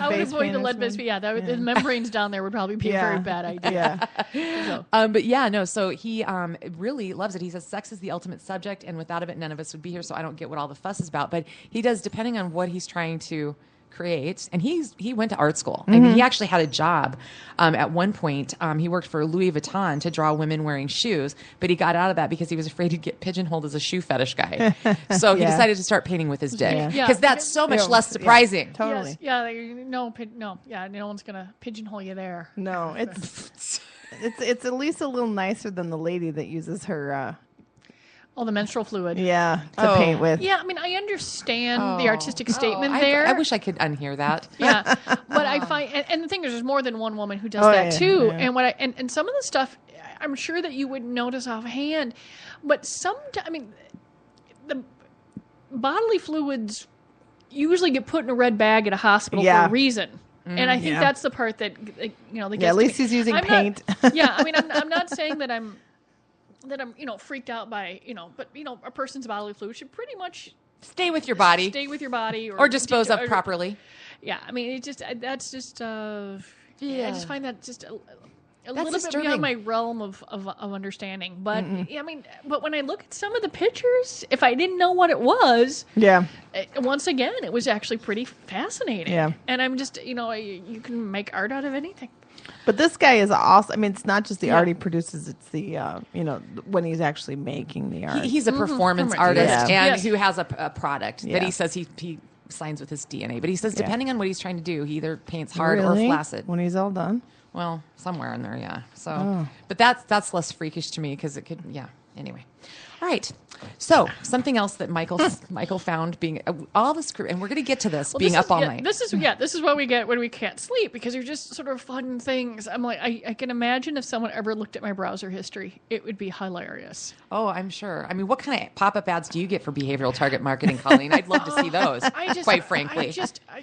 I would avoid the lead-based. The membranes down there would probably be a very bad idea. So he really loves it. He says sex is the ultimate subject, and without it, none of us would be here. So I don't get what all the fuss is about. But he does, depending on what he's trying to create, and he went to art school. I mean, he actually had a job at one point. He worked for Louis Vuitton to draw women wearing shoes, but he got out of that because he was afraid he'd get pigeonholed as a shoe fetish guy. So he decided to start painting with his dick because that's so much less surprising. Yeah, totally. Yes, no one's gonna pigeonhole you there. No, it's at least a little nicer than the lady that uses her. The menstrual fluid. Yeah, to paint with. Yeah, I mean, I understand the artistic statement there. I wish I could unhear that. Yeah, but I find, and the thing is, there's more than one woman who does Oh, that yeah, too. yeah. And and some of the stuff, I'm sure that you wouldn't notice offhand, but the bodily fluids usually get put in a red bag at a hospital for a reason. And I think that's the part that that gets at least to me. he's using I'm paint. I'm not saying that I'm freaked out by but a person's bodily fluid should pretty much Stay with your body. Stay with your body, or dispose of properly. Yeah, I mean, it just that's just I just find that just a little disturbing. bit beyond my realm of understanding. But I mean, but when I look at some of the pictures, if I didn't know what it was, once again, it was actually pretty fascinating. Yeah, and I'm just you can make art out of anything. But this guy is awesome. I mean, it's not just the art he produces; it's the when he's actually making the art. He's a performance artist and who has a product that Yeah. he says he signs with his DNA. But he says depending on what he's trying to do, he either paints hard or flaccid. When he's all done. Well, somewhere in there, yeah. So, but that's less freakish to me because it could, Anyway, all right. So something else that Michael found being all this crew, and we're going to get to this being up all night. This is what we get when we can't sleep because they're just sort of fun things. I'm like, I can imagine if someone ever looked at my browser history, it would be hilarious. Oh, I'm sure. I mean, what kind of pop-up ads do you get for behavioral target marketing, Colleen? I'd love to see those. Quite frankly,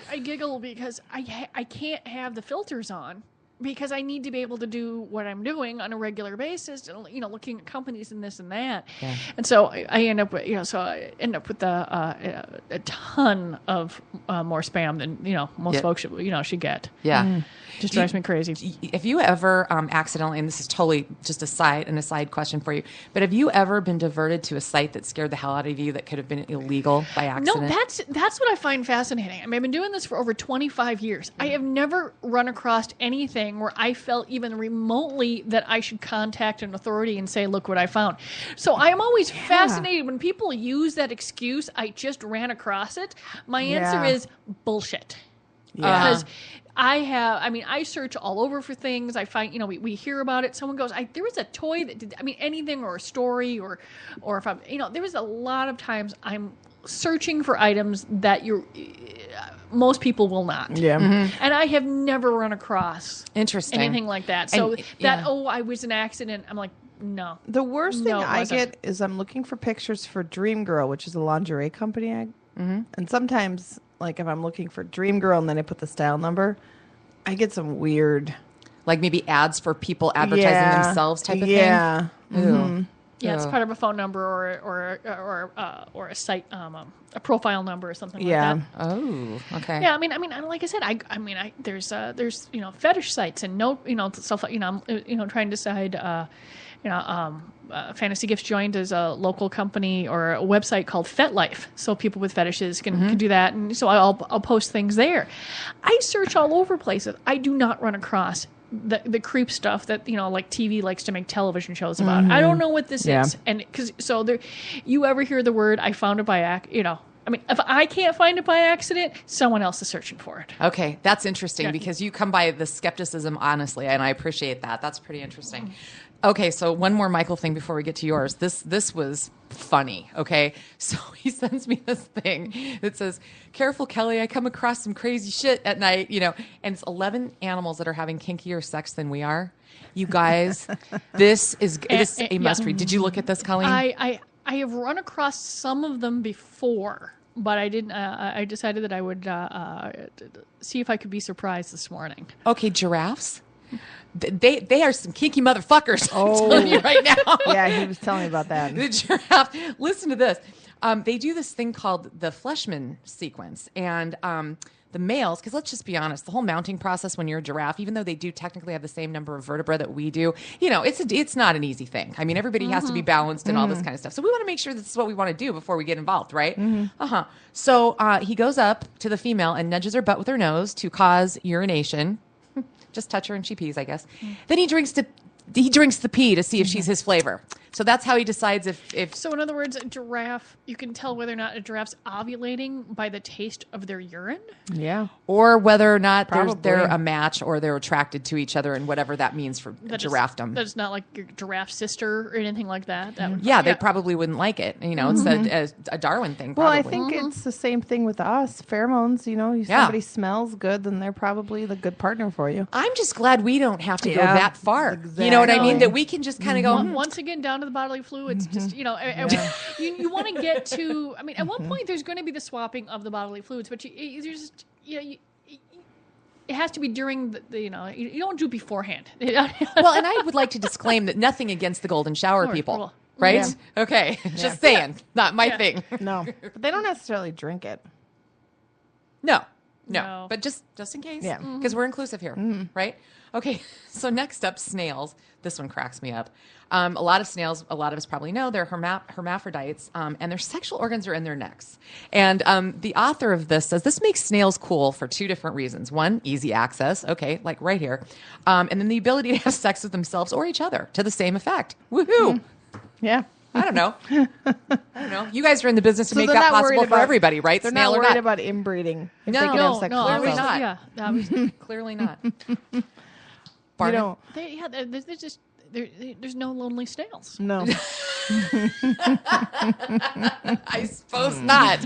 I giggle because I can't have the filters on. Because I need to be able to do what I'm doing on a regular basis, looking at companies and this and that, and so I end up with, with a ton of more spam than most folks should get. Yeah, just drives me crazy. If you ever accidentally, and this is totally just an aside question for you, but have you ever been diverted to a site that scared the hell out of you that could have been illegal by accident? No, that's what I find fascinating. I mean, I've been doing this for over 25 years. I have never run across anything where I felt even remotely that I should contact an authority and say, look what I found. So I'm always fascinated when people use that excuse, I just ran across it. My answer is bullshit. Because I search all over for things. I find, we hear about it. Someone goes, there was a toy that did, anything or a story or if I'm, there was a lot of times I'm searching for items that most people will not. Yeah. Mm-hmm. And I have never run across anything like that. So I was an accident. I'm like, no. The worst thing I get is I'm looking for pictures for Dream Girl, which is a lingerie company. And sometimes, like if I'm looking for Dream Girl and then I put the style number, I get some weird, like maybe ads for people advertising themselves type of thing. Yeah. Mm-hmm. Yeah, it's part of a phone number or a site, a profile number or something like that. Oh, okay. Yeah, I mean, like I said, there's fetish sites and stuff like I'm trying to decide. Fantasy Gifts joined as a local company or a website called FetLife, so people with fetishes can do that, and so I'll post things there. I search all over places. I do not run across the creep stuff that like TV likes to make television shows about. I don't know what this is, and you ever hear the word "I found it by if I can't find it by accident, someone else is searching for it. Okay, that's interesting because you come by the skepticism honestly, and I appreciate that. That's pretty interesting. Okay, so one more Michael thing before we get to yours. This was funny, okay? So he sends me this thing that says, "Careful, Kelly, I come across some crazy shit at night," and it's 11 animals that are having kinkier sex than we are. You guys, this is a must read. Did you look at this, Colleen? I have run across some of them before, but I didn't. I decided that I would see if I could be surprised this morning. Okay, giraffes. They are some kinky motherfuckers. I'm telling you right now. Yeah, he was telling me about that. The giraffe. Listen to this. They do this thing called the Fleshman sequence, and the males. Because let's just be honest, the whole mounting process when you're a giraffe, even though they do technically have the same number of vertebrae that we do, it's not an easy thing. I mean, everybody has to be balanced and all this kind of stuff. So we want to make sure this is what we want to do before we get involved, right? So he goes up to the female and nudges her butt with her nose to cause urination. Just touch her and she pees, I guess. Then he drinks to he drinks the pee to see if she's his flavor. So that's how he decides if So in other words, a giraffe, you can tell whether or not a giraffe's ovulating by the taste of their urine? Yeah. or whether or not Probably. they're a match or they're attracted to each other and whatever that means for giraffedom. That's not like your giraffe sister or anything like that. That would, Yeah, they probably wouldn't like it. You know, it's a Darwin thing. Well, Probably. I think it's the same thing with us. Pheromones, you know, if somebody smells good, then they're probably the good partner for you. I'm just glad we don't have to go Yeah, that far. You know what I mean? exactly. That we can just kind of go. Once again, down to the bodily fluids. Just, you know, you want to get to, I mean, at one point there's going to be the swapping of the bodily fluids, but you just, it has to be during the you know, you don't do it beforehand. Well, and I would like to disclaim that nothing against the golden shower Sure, people. well, Right? Yeah. Okay. Just saying. Not my thing. No, but they don't necessarily drink it. No. No. But just in case. Yeah. Because we're inclusive here. Right? Okay. So next up, snails. This one cracks me up. A lot of snails, a lot of us probably know, they're hermaphrodites, and their sexual organs are in their necks. And the author of this says this makes snails cool for two different reasons. One, easy access. Okay, like right here. And then the ability to have sex with themselves or each other to the same effect. Woohoo! Yeah. I don't know. You guys are in the business to So make they're that not worried possible for about- everybody, right? They're Snail not or worried not. about inbreeding. If No, they can no, have sex no, with clearly themselves. not. Yeah, obviously. Clearly not. You Barnacle. don't. There's just there's no lonely snails. No. I suppose not.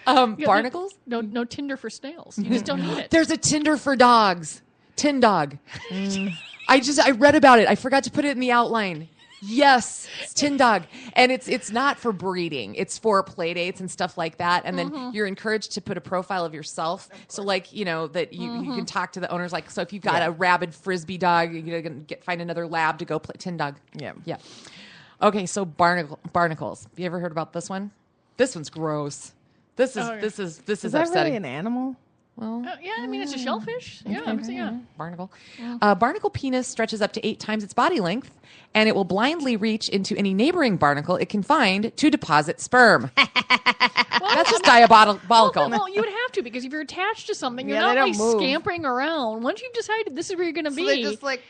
Barnacles? No Tinder for snails. You just don't need it. There's a Tinder for dogs. Tin dog. I read about it. I forgot to put it in the outline. Yes, it's tin dog. And it's not for breeding. It's for play dates and stuff like that. And then you're encouraged to put a profile of yourself. So like, you know, that you can talk to the owners. Like, so if you've got a rabid Frisbee dog, you're going to find another lab to go play tin dog. Yeah. Yeah. Okay. So barnacles. Have you ever heard about this one? This one's gross. This is Is that upsetting. really an animal? Well, Yeah, I mean it's a shellfish. Yeah, I'm saying, yeah. barnacle. Barnacle penis stretches up to 8 times its body length, and it will blindly reach into any neighboring barnacle it can find to deposit sperm. That's just diabolical. Well, you would have to because if you're attached to something, you're Yeah, they not don't like move. scampering around. Once you've decided this is where you're going to be, So they just like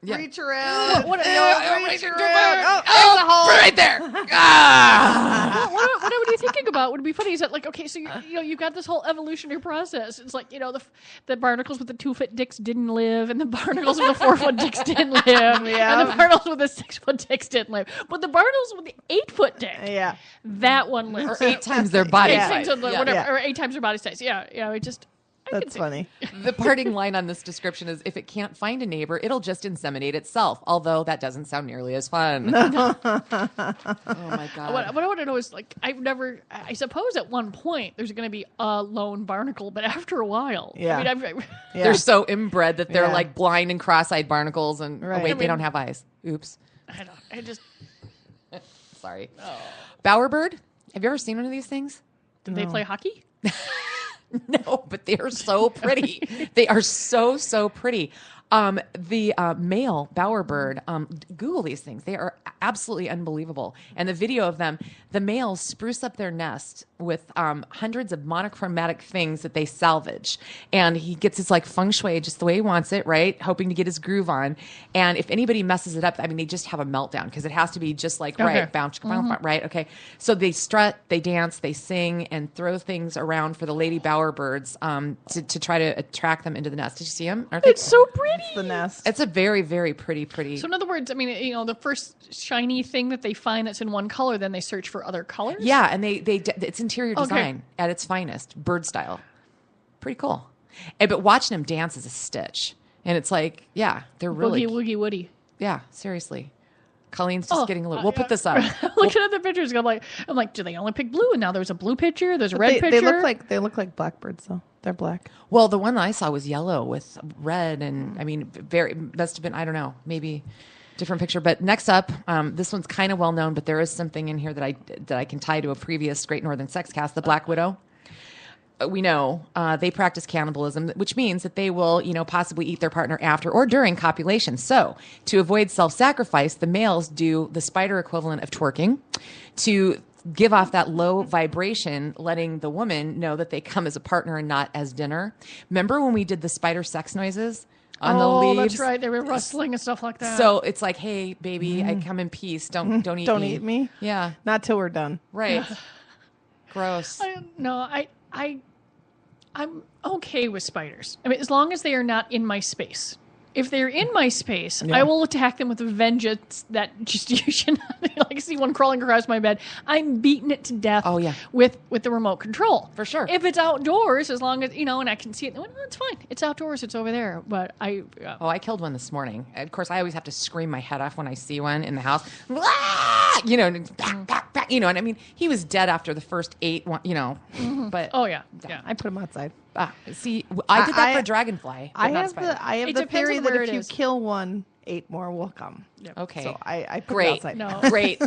Yeah. reach around. What- reach what- around. Oh, there's a hole. Right there. Ah! what I would be thinking about would be funny is that like okay, so you've got this whole evolutionary process. It's like the barnacles with the 2-foot dicks didn't live, and the barnacles with the 4-foot dicks didn't live, Yeah. and the barnacles with the 6-foot dicks didn't live, but the barnacles with the 8-foot dick, Yeah. that one lives. Or 8 times their body Eight Yeah. size. times of the- Yeah. whatever, Yeah. or 8 times their body size. Yeah, it just. I can That's see- funny. The parting line on this description is if it can't find a neighbor, it'll just inseminate itself, although that doesn't sound nearly as fun. Oh my God. What I want to know is like I suppose at one point there's going to be a lone barnacle, but after a while, Yeah. I mean, Yeah. They're so inbred that they're Yeah. like blind and cross-eyed barnacles and Right. oh, wait, I they mean- don't have eyes. Oops. I just Sorry. Bowerbird. Have you ever seen one of these things? did they play hockey? No, but they are so pretty. They are so pretty. The male bowerbird, Google these things. They are absolutely unbelievable. And the video of them, the males spruce up their nest with hundreds of monochromatic things that they salvage. And he gets his like feng shui just the way he wants it, right? Hoping to get his groove on. And if anybody messes it up, I mean, they just have a meltdown because it has to be just like, right, bounce, right? Okay. So they strut, they dance, they sing, and throw things around for the lady bowerbirds to try to attract them into the nest. Did you see them? Aren't they? It's so pretty. It's the nest. It's a very, very pretty. So in other words, I mean, the first shiny thing that they find that's in one color, then they search for other colors. Yeah, and it's interior Okay. design at its finest, bird style. Pretty cool. But watching them dance is a stitch, and it's like, yeah, they're really, Woogie woogie woody. yeah, seriously. Colleen's just Oh, getting a little. We'll put this up. Looking at the pictures, I'm like, do they only pick blue? And now there's a blue picture, there's a red They picture. they look like blackbirds though. They're black. Well, the one that I saw was yellow with red, and I mean, very must have been. I don't know, maybe different picture. But next up, this one's kind of well known, but there is something in here that I can tie to a previous Great Northern Sexcast, the Black Widow. We know they practice cannibalism, which means that they will, possibly eat their partner after or during copulation. So, to avoid self-sacrifice, the males do the spider equivalent of twerking to give off that low vibration, letting the woman know that they come as a partner and not as dinner. Remember when we did the spider sex noises? on the leaves. Oh, that's right. They were rustling and stuff like that. So it's like, hey, baby, I come in peace. Don't eat me. Don't eat me. Yeah. Not till we're done. Right. Gross. I'm okay with spiders. I mean, as long as they are not in my space. If they're in my space, I will attack them with a vengeance that just you should not. Like, see one crawling across my bed, I'm beating it to death. Oh, yeah. with the remote control For sure. If it's outdoors, as long as and I can see it, well, it's fine. It's outdoors. It's over there. But I killed one this morning. Of course, I always have to scream my head off when I see one in the house. And and I mean, he was dead after the first 8. But oh yeah. I put them outside. see, I did that for a dragonfly. But I not have spider. the It the depends theory on that where if it you is. kill one, 8 more will come. Okay. So I put Great. it outside. No. Great.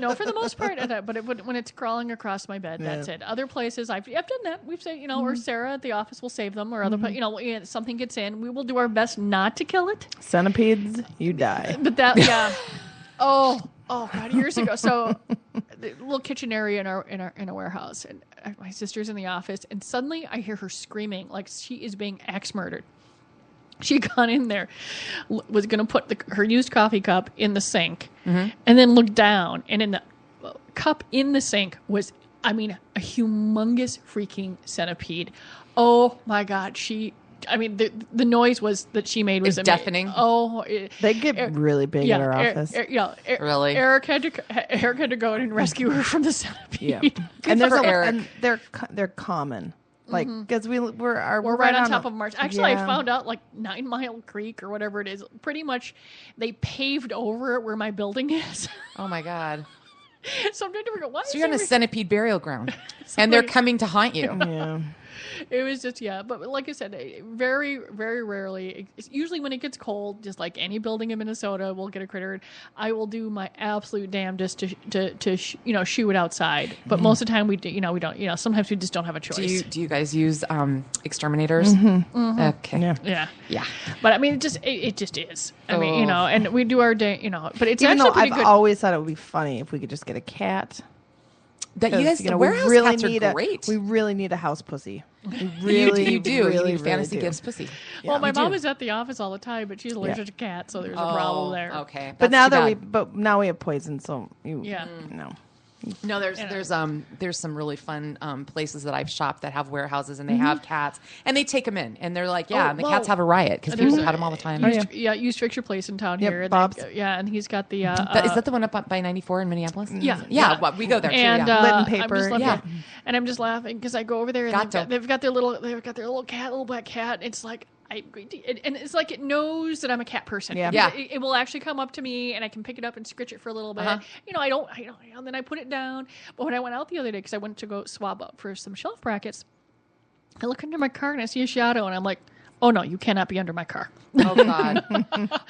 No, for the most part, but when it's crawling across my bed, that's it. Other places, I've done that. We've said, or Sarah at the office will save them, or other, something gets in. We will do our best not to kill it. Centipedes, you die. But that, yeah. Oh God, years ago. So, the little kitchen area in a warehouse, and my sister's in the office, and suddenly I hear her screaming like she is being axe murdered. She got in there, was going to put her used coffee cup in the sink, and then looked down, and in the cup in the sink was, a humongous freaking centipede. Oh my God, the noise that she made was deafening. Oh, They get really big at our office. Really? Eric had to go in and rescue her from the centipede. Yeah. And there's for Eric. and they're common. Like, because we're right on top of March. Actually, Yeah. I found out like 9 Mile Creek or whatever it is. Pretty much, they paved over it where my building is. Oh my God. So I'm trying to figure out why. So you're on a centipede burial ground, and they're coming to haunt you. Yeah. It was just but like I said, very very rarely. It's usually when it gets cold, just like any building in Minnesota will get a critter. I will do my absolute damnedest to shoo it outside. But most of the time we don't. Sometimes we just don't have a choice. Do you guys use exterminators? Okay. Yeah. But it just is. And we do our day. But it's Even actually though pretty I've good. always thought it would be funny if we could just get a cat. That you guys, the we warehouse really cats need are great. we really need a house pussy. We really, you do. Really, you need fantasy really do. gives pussy. Well, my You do. mom is at the office all the time, but she's allergic to cats, so there's a problem there. Okay. But That's now too bad. now we have poison, so Yeah. No, there's some really fun places that I've shopped that have warehouses and they have cats and they take them in and they're like, and the cats have a riot because people pet them all the time. Used Fix Your Place in town Yep, here. And Bob's. and he's got the. Is that the one up by 94 in Minneapolis? Yeah. Well, we go there too. And Yeah. Lint and I'm paper. just laughing, Yeah. and I'm just laughing because I go over there and Gato. they've got their little cat, little black cat. It's like and it's like it knows that I'm a cat person. Yeah. Yeah. It will actually come up to me and I can pick it up and scritch it for a little bit. I don't, and then I put it down. But when I went out the other day, because I went to go swab up for some shelf brackets, I look under my car and I see a shadow and I'm like, oh no, you cannot be under my car. Oh God.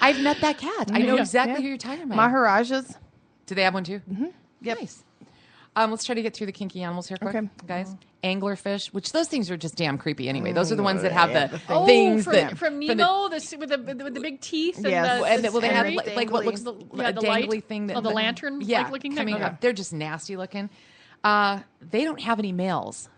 I've met that cat. I know exactly who you're talking about. Maharajas. Do they have one too? Mm-hmm. Yep. Nice. Let's try to get through the kinky animals here quick, Okay. guys. Anglerfish, which those things are just damn creepy anyway. Those are the ones that have the Oh, things from, that from Nemo, with the big teeth. And Yes. the, and the well, they have scary- like what looks the a light dangly thing that the lantern looking coming thing. up. They're just nasty looking. They don't have any males.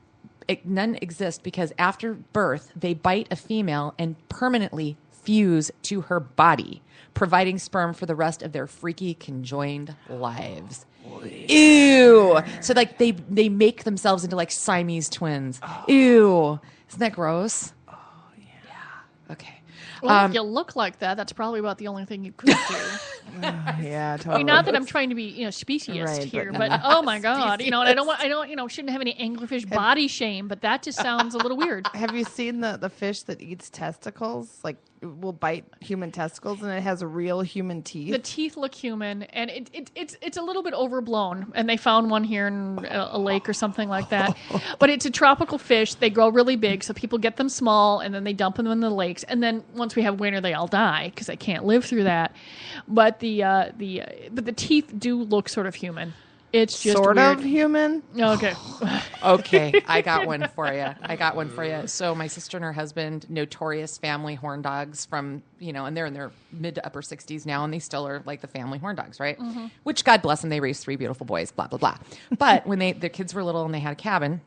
None exist because after birth they bite a female and permanently fuse to her body, providing sperm for the rest of their freaky conjoined lives. Ew. So like they make themselves into like Siamese twins. Ew. Isn't that gross? Oh yeah. Okay. Well, if you look like that, that's probably about the only thing you could do. Yeah, totally. Not that I'm trying to be, speciest Right, here, but but oh my God, and I don't, shouldn't have any anglerfish body shame, but that just sounds a little weird. Have you seen the fish that eats testicles? Like, it will bite human testicles, and it has real human teeth. The teeth look human, and it's a little bit overblown. And they found one here in a lake or something like that. But it's a tropical fish. They grow really big, so people get them small, and then they dump them in the lakes. And then once we have winter, they all die because they can't live through that. But the teeth do look sort of human. It's just sort weird. of human. Okay. Okay, I got one for you. So my sister and her husband, notorious family horn dogs from, and they're in their mid to upper 60s now, and they still are like the family horn dogs, right? Mm-hmm. Which, God bless them, they raised 3 beautiful boys, blah, blah, blah. But when their kids were little and they had a cabin,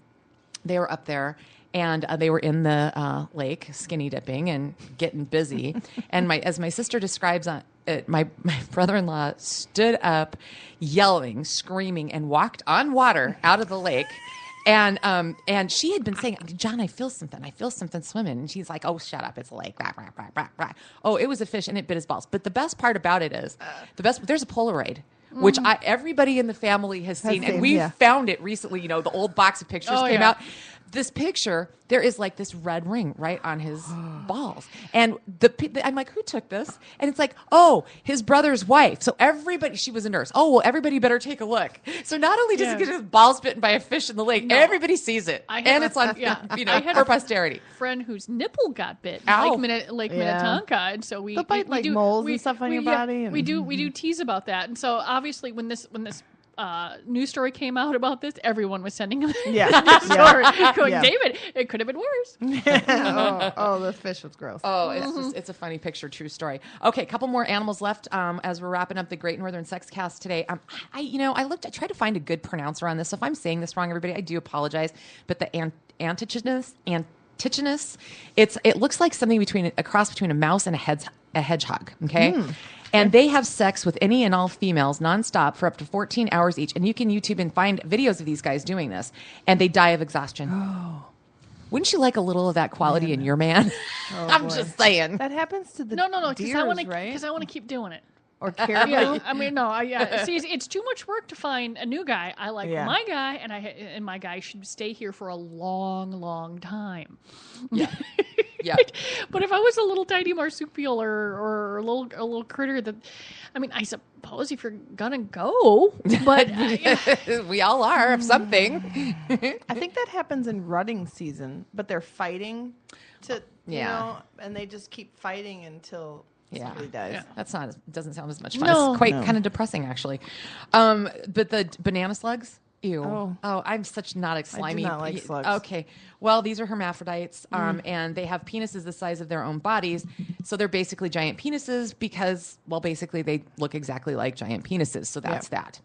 they were up there, and they were in the lake skinny dipping and getting busy. And as my sister describes it, my brother-in-law stood up yelling, screaming, and walked on water out of the lake. And she had been saying, John, I feel something swimming. And she's like, oh, shut up. It's a lake. Rah, rah, rah, rah, rah. Oh, it was a fish and it bit his balls. But the best part about it is there's a Polaroid, which everybody in the family has seen. And we found it recently. The old box of pictures came out. This picture, there is like this red ring right on his balls. And I'm like, who took this? And it's like, oh, his brother's wife. So she was a nurse. Oh, well, everybody better take a look. So not only does he get his balls bitten by a fish in the lake, everybody sees it. And it's on, for posterity. Friend whose nipple got bit Ow. in Lake Minnetonka. And so we bite like moles and stuff on your body. We do tease about that. And so obviously when this news story came out about this, everyone was sending him story going, David, it could have been worse. The fish was gross. It's a funny picture, true story. Okay, a couple more animals left as we're wrapping up the Gr8 Nrthrn Sexcast today. I tried to find a good pronouncer on this. So if I'm saying this wrong, everybody, I do apologize. But the antigenous, it looks like something a cross between a mouse and a hedgehog. Okay. And they have sex with any and all females nonstop for up to 14 hours each. And you can YouTube and find videos of these guys doing this. And they die of exhaustion. Oh. Wouldn't you like a little of that quality in your man? I'm just saying. That happens to the No, deers, right? Because I want to keep doing it. Or caribou? See, it's too much work to find a new guy. I like my guy, and my guy should stay here for a long, long time. Yeah. Yeah. But if I was a little tiny marsupial or a little critter I suppose if you're gonna go, but we all are of something. I think that happens in rutting season, but they're fighting and they just keep fighting until somebody dies. Yeah. Doesn't sound as much fun. No. It's quite kind of depressing actually. But the banana slugs. Ew. Oh, I'm such not a slimy. I do not like slugs. Okay. Well, these are hermaphrodites, and they have penises the size of their own bodies. So they're basically giant penises because, basically they look exactly like giant penises. So that's that.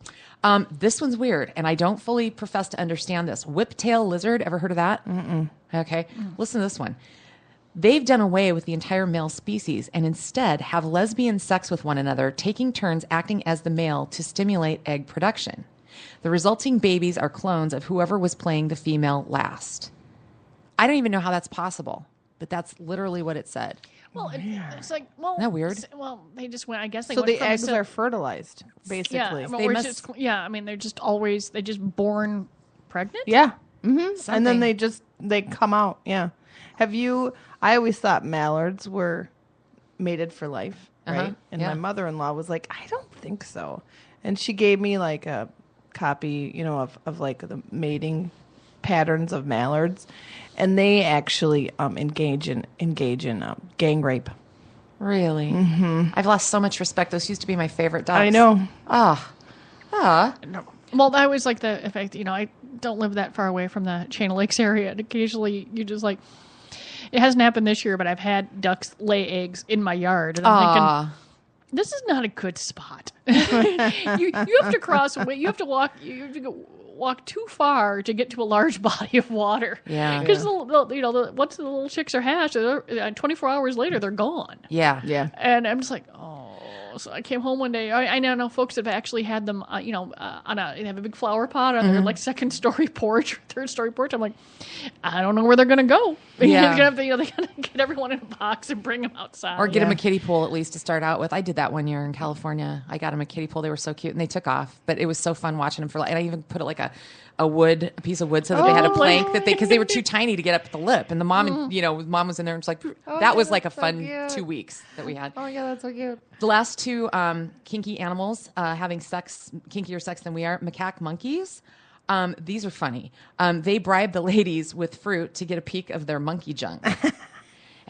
This one's weird, and I don't fully profess to understand this. Whiptail lizard. Ever heard of that? Mm-mm. Okay. Listen to this one. They've done away with the entire male species and instead have lesbian sex with one another, taking turns acting as the male to stimulate egg production. The resulting babies are clones of whoever was playing the female last. I don't even know how that's possible, but that's literally what it said. Well, it's like, isn't that weird? Well, they just went, I guess they so went the eggs are fertilized, basically. They're just always, they just born pregnant? Yeah. Mm-hmm. And then they come out. Yeah. I always thought mallards were mated for life, right? And my mother-in-law was like, I don't think so. And she gave me like a copy, of like the mating patterns of mallards, and they actually engage in gang rape. Really? Mm-hmm. I've lost so much respect. Those used to be my favorite dogs. I know. No. Well, I was like the effect. I don't live that far away from the Chain of Lakes area, and occasionally you just like. It hasn't happened this year, but I've had ducks lay eggs in my yard, and I'm thinking, this is not a good spot. you have to cross. You have to walk. You have to walk too far to get to a large body of water. Yeah. Because once the little chicks are hatched, 24 hours later they're gone. Yeah. Yeah. And I'm just like, So I came home one day. I know folks have actually had them, they have a big flower pot on their like second story porch, or third story porch. I'm like, I don't know where they're gonna go. Yeah. They gotta get everyone in a box and bring them outside, or get them a kiddie pool at least to start out with. I did that one year in California. I got them a kiddie pool. They were so cute and they took off, but it was so fun watching them and I even put it like a piece of wood so that they had a plank because they were too tiny to get up the lip. And the mom, mom was in there and it's like, that was like a fun 2 weeks that we had. Oh yeah, that's so cute. The last two kinky animals having sex, kinkier sex than we are, macaque monkeys. These are funny. They bribe the ladies with fruit to get a peek of their monkey junk.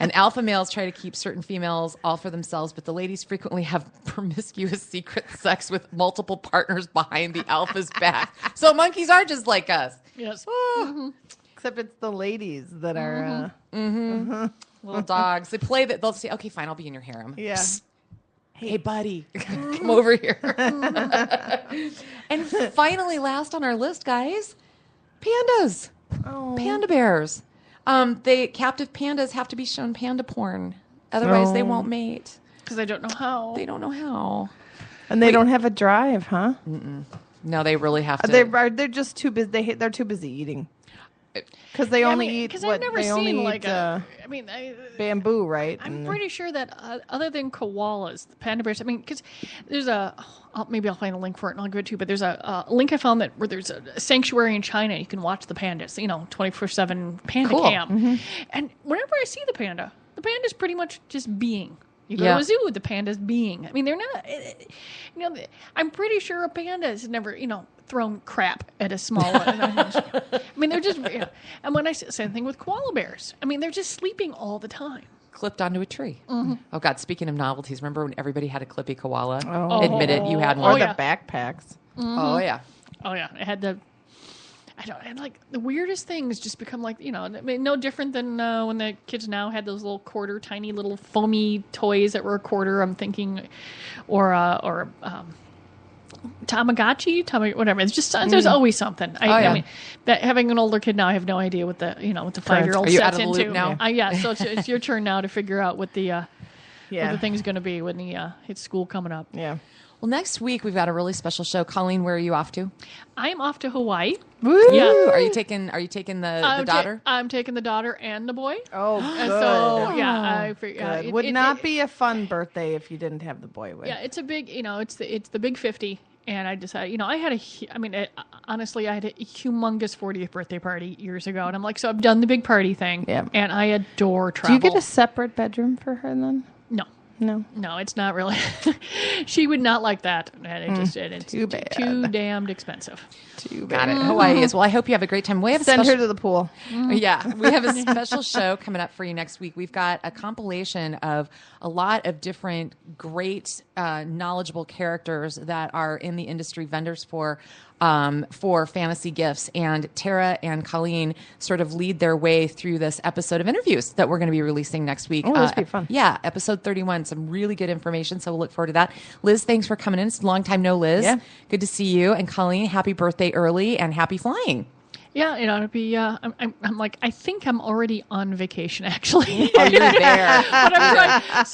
And alpha males try to keep certain females all for themselves, but the ladies frequently have promiscuous secret sex with multiple partners behind the alpha's back. So monkeys are just like us. Yes. Mm-hmm. Except it's the ladies that are... little dogs. They play that. They'll say, okay, fine, I'll be in your harem. Yeah. Psst. Hey, buddy, come over here. And finally, last on our list, guys, pandas. Oh. Panda bears. They captive pandas have to be shown panda porn. Otherwise, they won't mate. Because they don't know how. They don't know how. And they don't have a drive, huh? No, they really have to. They're just too busy. They're too busy eating. Because they only eat Because what I've never they only seen eat, like bamboo, right? I'm pretty sure that other than koalas, the panda bears. I mean, because there's maybe I'll find a link for it and I'll give it to you. But there's a link I found where there's a sanctuary in China. You can watch the pandas. 24/7 panda cam. And whenever I see the panda's pretty much just being. You go to a zoo with the pandas being. I mean, they're not. I'm pretty sure a panda has never, thrown crap at a small. I mean, they're just. And when same thing with koala bears. I mean, they're just sleeping all the time. Clipped onto a tree. Oh God! Speaking of novelties, remember when everybody had a Clippy koala? Oh. Admit it, you had one. Or the backpacks. Oh yeah. Oh yeah, it had the. And like the weirdest things just become like, I mean, no different than when the kids now had those little tiny little foamy toys that were a quarter. I'm thinking, or Tamagotchi, whatever. It's just there's always something. I mean, that having an older kid now, I have no idea what the 5-year-old Are you sets out of the into loop now? Yeah, so it's your turn now to figure out what the thing's going to be when he hits school coming up. Yeah. Well, next week we've got a really special show. Colleen, where are you off to? I am off to Hawaii. Woo! Yeah. Are you taking the daughter? I'm taking the daughter and the boy. Oh, And good. so I figure Good. Would not be a fun birthday if you didn't have the boy with. Yeah, it's a big, it's the big 50, and I decided, I had honestly, I had a humongous 40th birthday party years ago, and I'm like, so I've done the big party thing, and I adore travel. Do you get a separate bedroom for her then? No, it's not really. She would not like that, and it's too bad. too damned expensive. Too Got bad. it. Hawaii is. Well, I hope you have a great time. We have Send her to the pool. Yeah, we have a special show coming up for you next week. We've got a compilation of a lot of different great, knowledgeable characters that are in the industry, vendors for fantasy gifts. And Tara and Colleen sort of lead their way through this episode of interviews that we're going to be releasing next week. Oh, that's be fun. Yeah, episode 31. Some really good information, so we'll look forward to that. Liz, thanks for coming in. It's a long time no Liz. Yeah. Good to see you. And Colleen, happy birthday early and happy flying. Yeah, it'll be. I'm like, I think I'm already on vacation actually. Oh, you're there. But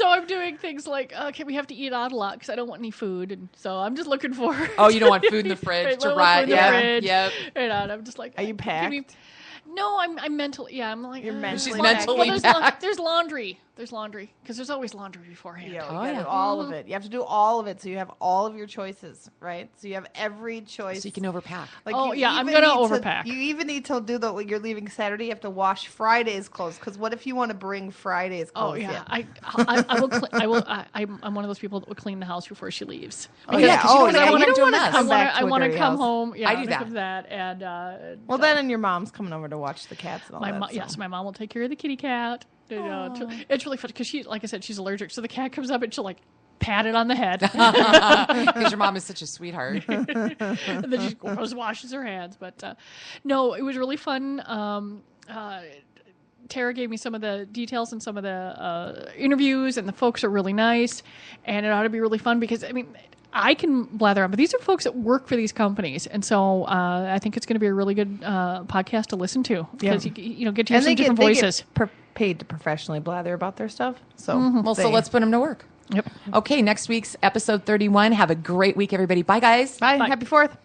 I'm doing things like, okay, we have to eat out a lot because I don't want any food, and so I'm just looking for. Oh, you don't want food in the fridge to ride? Yeah, yep. And I'm just like, Are you packed? No, I'm mentally. Yeah, I'm like. You're mentally She's mentally well, packed. there's laundry. There's laundry because there's always laundry beforehand. Yeah, Oh, you gotta yeah. do all of it. You have to do all of it, so you have all of your choices, right? So you have every choice. So you can overpack. Like Oh, you yeah, I'm even gonna need to- overpack. You even need to do that when you're leaving Saturday. You have to wash Friday's clothes because what if you want to bring Friday's clothes? Oh yeah, in? I will. I'm one of those people that will clean the house before she leaves. Oh, yeah. Because you Oh, don't yeah. want You to don't do a wanna mess. come back to I a want to dirty come house. home. Yeah, I do think that. of that. And Well, then, and your mom's coming over to watch the cats and all that. yes, my mom will take care of the kitty cat. It's really fun because she, like I said, she's allergic. So the cat comes up and she'll like pat it on the head, Because your mom is such a sweetheart. and then she goes washes her hands. But no, it was really fun. Tara gave me some of the details and some of the interviews, and the folks are really nice, and it ought to be really fun because I can blather on, but these are folks that work for these companies, and so I think it's going to be a really good podcast to listen to because you get to hear some different voices. Get paid to professionally blather about their stuff. So Well, so let's put them to work. Yep. Okay, next week's episode 31. Have a great week, everybody. Bye, guys. Bye. Bye. Happy 4th.